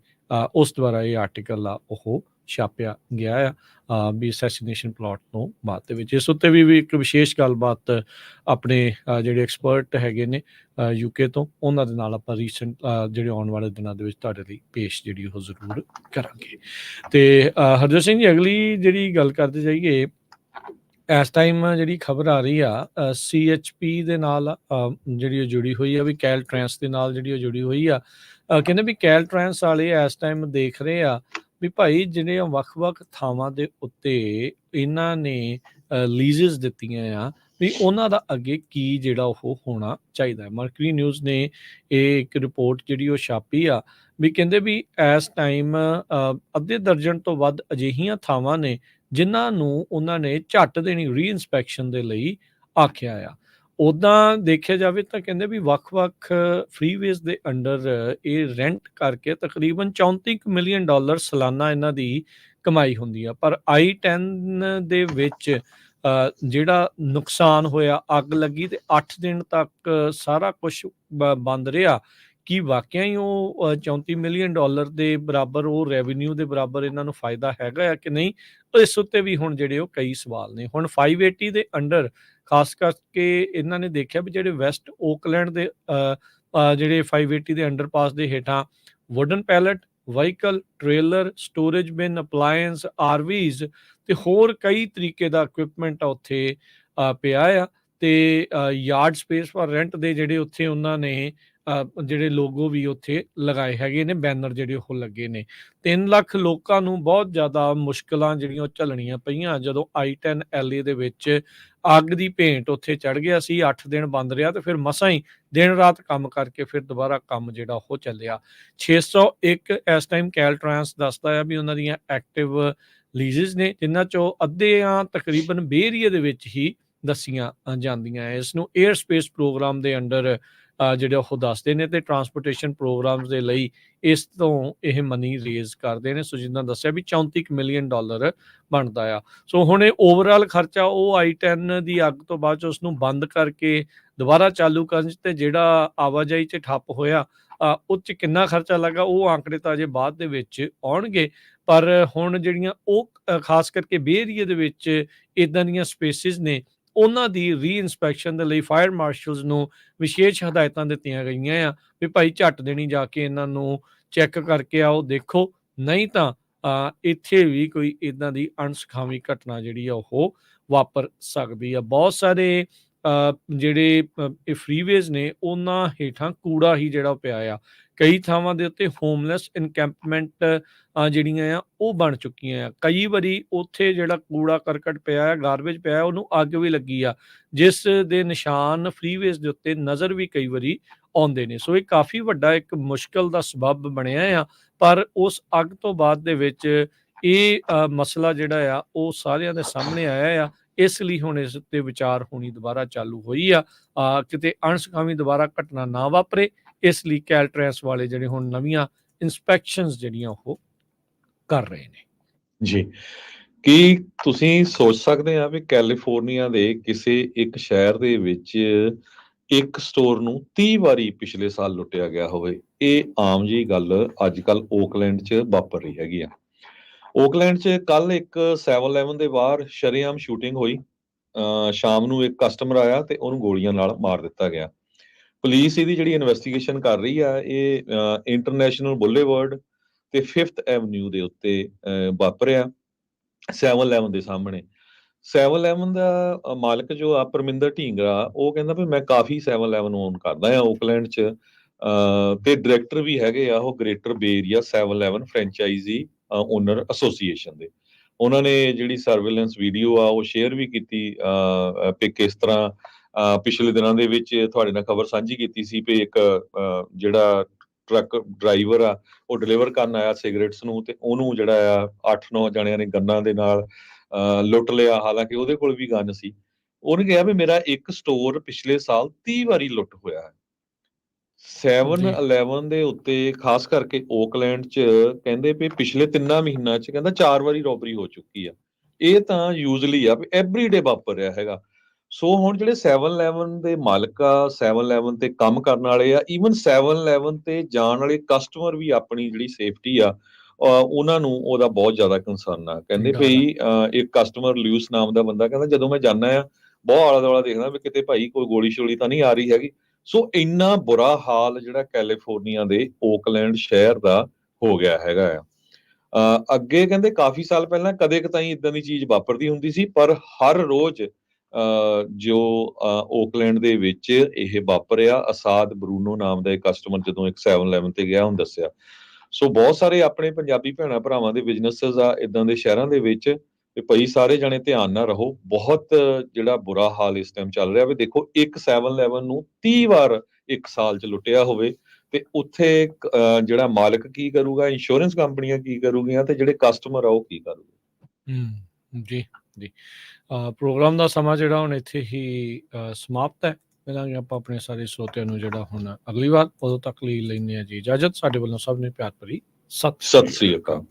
ਉਸ ਦੁਆਰਾ ਇਹ ਆਰਟੀਕਲ ਆ ਉਹ ਛਾਪਿਆ ਗਿਆ ਆ ਵੀ ਅਸੈਸੀਨੇਸ਼ਨ ਪਲਾਟ ਤੋਂ ਬਾਅਦ ਦੇ ਵਿੱਚ। ਇਸ ਉੱਤੇ ਵੀ ਇੱਕ ਵਿਸ਼ੇਸ਼ ਗੱਲਬਾਤ ਆਪਣੇ ਜਿਹੜੇ ਐਕਸਪਰਟ ਹੈਗੇ ਨੇ UK ਤੋਂ, ਉਹਨਾਂ ਦੇ ਨਾਲ ਆਪਾਂ ਰੀਸੈਂਟ ਜਿਹੜੇ ਆਉਣ ਵਾਲੇ ਦਿਨਾਂ ਦੇ ਵਿੱਚ ਤੁਹਾਡੇ ਲਈ ਪੇਸ਼ ਜਿਹੜੀ ਉਹ ਜ਼ਰੂਰ ਕਰਾਂਗੇ। ਤੇ ਹਰਜੋਤ ਸਿੰਘ ਜੀ, ਅਗਲੀ ਜਿਹੜੀ ਗੱਲ ਕਰਦੇ ਜਾਈਏ, ਇਸ ਟਾਈਮ ਜਿਹੜੀ ਖਬਰ ਆ ਰਹੀ ਆ CHP ਦੇ ਨਾਲ ਜਿਹੜੀ ਉਹ ਜੁੜੀ ਹੋਈ ਆ, ਵੀ ਕੈਲਟ੍ਰਾਂਸ ਦੇ ਨਾਲ ਜਿਹੜੀ ਉਹ ਜੁੜੀ ਹੋਈ ਆ। ਕਹਿੰਦੇ ਵੀ ਕੈਲਟ੍ਰਾਂਸ ਵਾਲੇ ਇਸ ਟਾਈਮ ਦੇਖ ਰਹੇ ਆ ਵੀ ਭਾਈ ਜਿਹੜੇ ਵੱਖ-ਵੱਖ ਥਾਵਾਂ ਦੇ ਉੱਤੇ ਇਹਨਾਂ ਨੇ ਲੀਜ਼ਸ ਦਿੱਤੀਆਂ ਆ ਵੀ ਉਹਨਾਂ ਦਾ ਅੱਗੇ ਕੀ ਜਿਹੜਾ ਉਹ ਹੋਣਾ ਚਾਹੀਦਾ ਹੈ। ਮਰਕਰੀ ਨਿਊਜ਼ ਨੇ ਇਹ ਇੱਕ ਰਿਪੋਰਟ ਜਿਹੜੀ ਉਹ ਛਾਪੀ ਆ ਵੀ ਕਹਿੰਦੇ ਵੀ ਇਸ ਟਾਈਮ ਅੱਧੇ ਦਰਜਨ ਤੋਂ ਵੱਧ ਅਜਿਹੀਆਂ ਥਾਵਾਂ ਨੇ ਜਿਨ੍ਹਾਂ ਨੂੰ ਉਹਨਾਂ ਨੇ ਝੱਟ ਦੇਣੀ ਰੀ-ਇੰਸਪੈਕਸ਼ਨ ਦੇ ਲਈ ਆਖਿਆ ਆ। ਉੱਦਾਂ ਦੇਖਿਆ ਜਾਵੇ ਤਾਂ ਕਹਿੰਦੇ ਵੀ ਵੱਖ-ਵੱਖ ਫ੍ਰੀਵੇਜ਼ ਦੇ ਅੰਡਰ ਇਹ ਰੈਂਟ ਕਰਕੇ ਤਕਰੀਬਨ $34 ਮਿਲੀਅਨ ਸਾਲਾਨਾ ਇਹਨਾਂ ਦੀ ਕਮਾਈ ਹੁੰਦੀ ਆ। ਪਰ I-10 ਦੇ ਵਿੱਚ ਜਿਹੜਾ ਨੁਕਸਾਨ ਹੋਇਆ, ਅੱਗ ਲੱਗੀ ਤੇ 8 ਦਿਨ ਤੱਕ ਸਾਰਾ ਕੁਛ ਬੰਦ ਰਿਹਾ। ਕੀ ਵਾਕਿਆ ਹੀ ਉਹ $34 ਮਿਲੀਅਨ ਦੇ ਬਰਾਬਰ ਉਹ ਰੈਵਨਿਊ ਦੇ ਬਰਾਬਰ ਇਹਨਾਂ ਨੂੰ ਫਾਇਦਾ ਹੈਗਾ ਆ ਕਿ ਨਹੀਂ? ਇਸ ਉੱਤੇ ਵੀ ਹੁਣ ਜਿਹੜੇ ਉਹ ਕਈ ਸਵਾਲ ਨੇ। ਹੁਣ 580 ਦੇ ਅੰਡਰ ਖਾਸ ਕਰਕੇ ਇਹਨਾਂ ਨੇ ਦੇਖਿਆ ਵੀ ਜਿਹੜੇ ਵੈਸਟ ਓਕਲੈਂਡ ਦੇ ਜਿਹੜੇ 580 ਦੇ ਅੰਡਰਪਾਸ ਦੇ ਹੇਠਾਂ wooden pellet, vehicle, trailer, storage ਬਿਨ, ਅਪਲਾਇੰਸ, ਆਰਵੀਜ਼ ਤੇ ਹੋਰ ਕਈ ਤਰੀਕੇ ਦਾ ਇਕਵਿਪਮੈਂਟ ਆ ਉੱਥੇ ਪਿਆ ਆ। ਤੇ ਯਾਰਡ ਸਪੇਸ ਫॉर ਰੈਂਟ ਦੇ ਜਿਹੜੇ ਉੱਥੇ ਉਹਨਾਂ ਨੇ ਜਿਹੜੇ ਲੋਗੋ ਵੀ ਉੱਥੇ ਲਗਾਏ ਹੈਗੇ ਨੇ, ਬੈਨਰ ਜਿਹੜੇ ਉਹ ਲੱਗੇ ਨੇ। 3 ਲੱਖ ਲੋਕਾਂ ਨੂੰ ਬਹੁਤ ਜ਼ਿਆਦਾ ਮੁਸ਼ਕਲਾਂ ਜਿਹੜੀਆਂ ਉਹ ਝੱਲਣੀਆਂ ਪਈਆਂ ਜਦੋਂ I-10 LA ਦੇ ਵਿੱਚ ਅੱਗ ਦੀ ਭੇਂਟ ਉੱਥੇ ਚੜ੍ਹ ਗਿਆ ਸੀ। 8 ਦਿਨ ਬੰਦ ਰਿਹਾ ਤੇ ਫਿਰ ਮਸਾਂ ਹੀ ਦਿਨ ਰਾਤ ਕੰਮ ਕਰਕੇ ਫਿਰ ਦੁਬਾਰਾ ਕੰਮ ਜਿਹੜਾ ਉਹ ਚੱਲਿਆ। 601 ਇਸ ਟਾਈਮ ਕੈਲਟ੍ਰਾਂਸ ਦੱਸਦਾ ਆ ਵੀ ਉਹਨਾਂ ਦੀਆਂ ਐਕਟਿਵ ਲੀਜ਼ਸ ਨੇ, ਜਿਨ੍ਹਾਂ ਚੋਂ ਅੱਧਿਆਂ ਤਕਰੀਬਨ ਬੇ ਏਰੀਏ ਦੇ ਵਿੱਚ ਹੀ ਦੱਸੀਆਂ ਜਾਂਦੀਆਂ। ਇਸ ਨੂੰ 에ਅਰ ਸਪੇਸ ਪ੍ਰੋਗਰਾਮ ਦੇ ਅੰਡਰ ਜਿਹੜੇ ਉਹ ਦੱਸਦੇ ਨੇ ਤੇ ਟਰਾਂਸਪੋਰਟੇਸ਼ਨ ਪ੍ਰੋਗਰਾਮਸ ਦੇ ਲਈ ਇਸ ਤੋਂ ਇਹ ਮਨੀ ਰੇਜ਼ ਕਰਦੇ ਨੇ। ਸੋ ਜਿੱਦਾਂ ਦੱਸਿਆ ਵੀ $34 ਮਿਲੀਅਨ ਬਣਦਾ ਆ। ਸੋ ਹੁਣ ਇਹ ਓਵਰਆਲ ਖਰਚਾ ਉਹ I-10 ਦੀ ਅੱਗ ਤੋਂ ਬਾਅਦ 'ਚ ਉਸਨੂੰ ਬੰਦ ਕਰਕੇ ਦੁਬਾਰਾ ਚਾਲੂ ਕਰਨ 'ਚ ਤੇ ਜਿਹੜਾ ਆਵਾਜਾਈ 'ਚ ਠੱਪ ਹੋਇਆ ਉਹ 'ਚ ਕਿੰਨਾ ਖਰਚਾ ਲੱਗਾ, ਉਹ ਆંકੜੇ ਤਾਂ ਅਜੇ ਬਾਅਦ ਦੇ ਵਿੱਚ ਆਉਣਗੇ। ਪਰ ਹੁਣ ਜਿਹੜੀਆਂ ਉਹ ਖਾਸ ਕਰਕੇ ਬੇ ਏਰੀਏ ਦੇ ਵਿੱਚ ਇੱਦਾਂ ਦੀਆਂ ਸਪੇਸਿਸ ਨੇ, ਉਹਨਾਂ ਦੀ ਰੀ-ਇੰਸਪੈਕਸ਼ਨ ਦੇ ਲਈ ਫਾਇਰ ਮਾਰਸ਼ਲਸ ਨੂੰ ਵਿਸ਼ੇਸ਼ ਹਦਾਇਤਾਂ ਦਿੱਤੀਆਂ ਗਈਆਂ ਆ ਵੀ ਭਾਈ ਝੱਟ ਦੇਣੀ ਜਾ ਕੇ ਇਹਨਾਂ ਨੂੰ ਚੈੱਕ ਕਰਕੇ ਆਓ, ਦੇਖੋ, ਨਹੀਂ ਤਾਂ ਇੱਥੇ ਵੀ ਕੋਈ ਇੱਦਾਂ ਦੀ ਅਣਸੁਖਾਵੀ ਘਟਨਾ ਜਿਹੜੀ ਆ ਉਹ ਵਾਪਰ ਸਕਦੀ ਆ। ਬਹੁਤ ਸਾਰੇ ਜਿਹੜੇ ਇਹ ਫ੍ਰੀਵੇਜ਼ ਨੇ ਉਹਨਾਂ ਹੇਠਾਂ ਕੂੜਾ ਹੀ ਜਿਹੜਾ ਉਹ ਪਿਆ ਆ। ਕਈ ਥਾਵਾਂ ਦੇ ਉੱਤੇ ਹੋਮਲੈਸ ਇਨਕੈਂਪਮੈਂਟ ਜਿਹੜੀਆਂ ਆ ਉਹ ਬਣ ਚੁੱਕੀਆਂ ਆ। ਕਈ ਵਾਰੀ ਉੱਥੇ ਜਿਹੜਾ ਕੂੜਾ ਕਰਕਟ ਪਿਆ ਆ, ਗਾਰਬੇਜ ਪਿਆ, ਉਹਨੂੰ ਅੱਗ ਵੀ ਲੱਗੀ ਆ, ਜਿਸ ਦੇ ਨਿਸ਼ਾਨ ਫ੍ਰੀਵੇਜ਼ ਦੇ ਉੱਤੇ ਨਜ਼ਰ ਵੀ ਕਈ ਵਾਰੀ ਆਉਂਦੇ ਨੇ। ਸੋ ਇਹ ਕਾਫੀ ਵੱਡਾ ਇੱਕ ਮੁਸ਼ਕਲ ਦਾ ਸਬੱਬ ਬਣਿਆ ਆ। ਪਰ ਉਸ ਅੱਗ ਤੋਂ ਬਾਅਦ ਦੇ ਵਿੱਚ ਇਹ ਮਸਲਾ ਜਿਹੜਾ ਆ ਉਹ ਸਾਰਿਆਂ ਦੇ ਸਾਹਮਣੇ ਆਇਆ ਆ। ਇਸ ਲਈ ਹੁਣ ਇਸ ਉੱਤੇ ਵਿਚਾਰ ਹੋਣੀ ਦੁਬਾਰਾ ਚਾਲੂ ਹੋਈ ਆ ਕਿਤੇ ਅਣਸੁਖਾਵੀ ਦੁਬਾਰਾ ਘਟਨਾ ਨਾ ਵਾਪਰੇ। ਇਸ ਲਈ ਕੈਲਟ੍ਰਾਂਸ ਵਾਲੇ ਜਿਹੜੇ ਹੁਣ ਨਵੀਆਂ ਇੰਸਪੈਕਸ਼ਨਸ ਜਿਹੜੀਆਂ ਉਹ ਕਰ ਰਹੇ ਨੇ। ਜੀ, ਕੀ ਤੁਸੀਂ ਸੋਚ ਸਕਦੇ ਆ ਵੀ ਕੈਲੀਫੋਰਨੀਆ ਦੇ ਕਿਸੇ ਇੱਕ ਸ਼ਹਿਰ ਦੇ ਵਿੱਚ ਇੱਕ ਸਟੋਰ ਨੂੰ 30 ਵਾਰੀ ਪਿਛਲੇ ਸਾਲ ਲੁੱਟਿਆ ਗਿਆ ਹੋਵੇ? ਇਹ ਆਮ ਜੀ ਗੱਲ ਅੱਜ ਕੱਲ ਓਕਲੈਂਡ 'ਚ ਵਾਪਰ ਰਹੀ ਹੈਗੀ ਆ। ਓਕਲੈਂਡ 'ਚ ਕੱਲ ਇੱਕ 7-Eleven ਦੇ ਬਾਹਰ ਸ਼ਰੇਆਮ ਸ਼ੂਟਿੰਗ ਹੋਈ। ਸ਼ਾਮ ਨੂੰ ਇੱਕ ਕਸਟਮਰ ਆਇਆ ਤੇ ਉਹਨੂੰ ਗੋਲੀਆਂ ਨਾਲ ਮਾਰ ਦਿੱਤਾ ਗਿਆ। ਪੁਲਿਸ ਇਹਦੀ ਜਿਹੜੀ ਇਨਵੈਸਟੀਗੇਸ਼ਨ ਕਰ ਰਹੀ ਆ, ਇਹ ਇੰਟਰਨੈਸ਼ਨਲ ਬੁਲੇਵਰਡ ਤੇ 5th ਐਵਨਿਊ ਦੇ ਉੱਤੇ ਵਾਪਰਿਆ 7-Eleven ਦੇ ਸਾਹਮਣੇ। 7-Eleven ਦਾ ਮਾਲਕ ਜੋ ਆ ਪਰਮਿੰਦਰ ਢੀਂਗਰਾ, ਉਹ ਕਹਿੰਦਾ ਵੀ ਮੈਂ ਕਾਫੀ 7-Eleven ਓਨ ਕਰਦਾ ਆ ਓਕਲੈਂਡ 'ਚ ਤੇ ਡਾਇਰੈਕਟਰ ਵੀ ਹੈਗੇ ਆ ਉਹ Greater Bay Area 7-Eleven franchisee owner association ਦੇ। ਉਹਨਾਂ ਨੇ ਜਿਹੜੀ ਸਰਵੇਲੈਂਸ ਵੀਡੀਓ ਆ ਉਹ ਸ਼ੇਅਰ ਵੀ ਕੀਤੀ ਵੀ ਕਿਸ ਤਰ੍ਹਾਂ ਪਿਛਲੇ ਦਿਨਾਂ ਦੇ ਵਿੱਚ ਤੁਹਾਡੇ ਨਾਲ ਖਬਰ ਸਾਂਝੀ ਕੀਤੀ ਸੀ ਵੀ ਇੱਕ ਜਿਹੜਾ ਟਰੱਕ ਡਰਾਈਵਰ ਆ ਉਹ ਡਿਲੀਵਰ ਕਰਨ ਆਇਆ ਸਿਗਰਟਸ ਨੂੰ ਤੇ ਉਹਨੂੰ ਜਿਹੜਾ ਆ 8-9 ਜਣਿਆਂ ਨੇ ਗੰਨਾਂ ਦੇ ਨਾਲ ਲੁੱਟ ਲਿਆ। ਹਾਲਾਂਕਿ ਉਹਦੇ ਕੋਲ ਵੀ ਗਨ ਸੀ। ਉਹਨੇ ਕਿਹਾ ਵੀ ਮੇਰਾ ਇੱਕ ਸਟੋਰ ਪਿਛਲੇ ਸਾਲ 30 ਵਾਰੀ ਲੁੱਟ ਹੋਇਆ ਹੈ। 7-Eleven ਦੇ ਉੱਤੇ ਖਾਸ ਕਰਕੇ ਓਕਲੈਂਡ 'ਚ ਕਹਿੰਦੇ ਵੀ ਪਿਛਲੇ 3 ਮਹੀਨਿਆਂ 'ਚ ਕਹਿੰਦਾ 4 ਵਾਰੀ ਰੋਬਰੀ ਹੋ ਚੁੱਕੀ ਆ। ਇਹ ਤਾਂ ਯੂਜ਼ਲੀ ਆ ਵੀ ਐਵਰੀਡੇ ਵਾਪਰ ਰਿਹਾ ਹੈਗਾ। ਸੋ ਹੁਣ ਜਿਹੜੇ 7-Eleven ਦੇ ਮਾਲਕ ਆ, 7-Eleven ਤੇ ਕੰਮ ਕਰਨ ਵਾਲੇ ਆ, ਈਵਨ 7-Eleven ਤੇ ਜਾਣ ਵਾਲੇ ਕਸਟਮਰ ਵੀ ਆਪਣੀ ਜਿਹੜੀ ਸੇਫਟੀ ਆ ਉਹਨਾਂ ਨੂੰ ਉਹਦਾ ਬਹੁਤ ਜ਼ਿਆਦਾ ਕੰਸਰਨ ਆ। ਕਹਿੰਦੇ ਡਰ ਆ। ਭਈ ਇੱਕ ਕਸਟਮਰ ਲਿਊਸ ਨਾਮ ਦਾ ਬੰਦਾ ਕਹਿੰਦਾ ਜਦੋਂ ਮੈਂ ਜਾਂਦਾ ਆ ਬਹੁਤ ਆਲਾ ਦੁਆਲਾ ਦੇਖਦਾ ਵੀ ਕਿਤੇ ਭਾਈ ਕੋਈ ਗੋਲੀ ਸ਼ੋਲੀ ਤਾਂ ਨਹੀਂ ਆ ਰਹੀ ਹੈਗੀ। ਸੋ ਇੰਨਾ ਬੁਰਾ ਹਾਲ ਜਿਹੜਾ ਕੈਲੀਫੋਰਨੀਆ ਦੇ ਓਕਲੈਂਡ ਸ਼ਹਿਰ ਦਾ ਹੋ ਗਿਆ ਹੈਗਾ ਆ। ਅੱਗੇ ਕਹਿੰਦੇ ਕਾਫੀ ਸਾਲ ਪਹਿਲਾਂ ਕਦੇ ਕਤਾਈ ਇਦਾਂ ਦੀ ਚੀਜ਼ ਵਾਪਰਦੀ ਹੁੰਦੀ ਸੀ, ਪਰ ਹਰ ਰੋਜ਼ ਜੋ ਓਕਲੈਂਡ ਦੇ ਵਿੱਚ ਇਹ ਵਾਪਰਿਆ। ਅਸਾਦ ਬਰੂਨੋ ਨਾਮ ਦਾ ਇੱਕ ਕਸਟਮਰ ਜਦੋਂ ਇੱਕ 7-Eleven ਤੇ ਗਿਆ ਹੁਣ ਦੱਸਿਆ। ਸੋ ਬਹੁਤ ਸਾਰੇ ਆਪਣੇ ਪੰਜਾਬੀ ਭੈਣਾਂ ਭਰਾਵਾਂ ਦੇ ਬਿਜ਼ਨੈਸਸ ਆ ਇਦਾਂ ਦੇ ਸ਼ਹਿਰਾਂ ਦੇ ਵਿੱਚ ਤੇ ਭਾਈ ਸਾਰੇ ਜਣੇ ਧਿਆਨ ਨਾਲ ਰਹੋ। ਬਹੁਤ ਜਿਹੜਾ ਬੁਰਾ ਹਾਲ ਇਸ ਟਾਈਮ ਚੱਲ ਰਿਹਾ ਵੀ ਦੇਖੋ, ਇੱਕ 7-11 ਨੂੰ 30 ਵਾਰ ਇੱਕ ਸਾਲ 'ਚ ਲੁੱਟਿਆ ਹੋਵੇ ਤੇ ਉੱਥੇ ਜਿਹੜਾ ਮਾਲਕ ਕੀ ਕਰੂਗਾ, ਇੰਸ਼ੋਰੈਂਸ ਕੰਪਨੀਆਂ ਕੀ ਕਰੂਗੀਆਂ ਤੇ ਜਿਹੜੇ ਕਸਟਮਰ ਆ ਉਹ ਕੀ ਕਰੂਗੇ। ਜੀ ਜੀ ਪ੍ਰੋਗਰਾਮ ਦਾ ਸਮਾਂ ਜਿਹੜਾ ਹੁਣ ਇੱਥੇ ਹੀ ਸਮਾਪਤ ਹੈ। ਮਿਲਾਂਗੇ ਆਪਾਂ ਆਪਣੇ ਸਾਰੇ ਸਰੋਤਿਆਂ ਨੂੰ ਜਿਹੜਾ ਹੁਣ ਅਗਲੀ ਵਾਰ, ਉਦੋਂ ਤੱਕ ਲਈ ਲੈਂਦੇ ਹਾਂ ਜੀ ਇਜਾਜ਼ਤ। ਸਾਡੇ ਵੱਲੋਂ ਸਭ ਨੇ ਪਿਆਰ ਭਰੀ ਸਤਿ ਸਤਿ ਸ੍ਰੀ ਅਕਾਲ।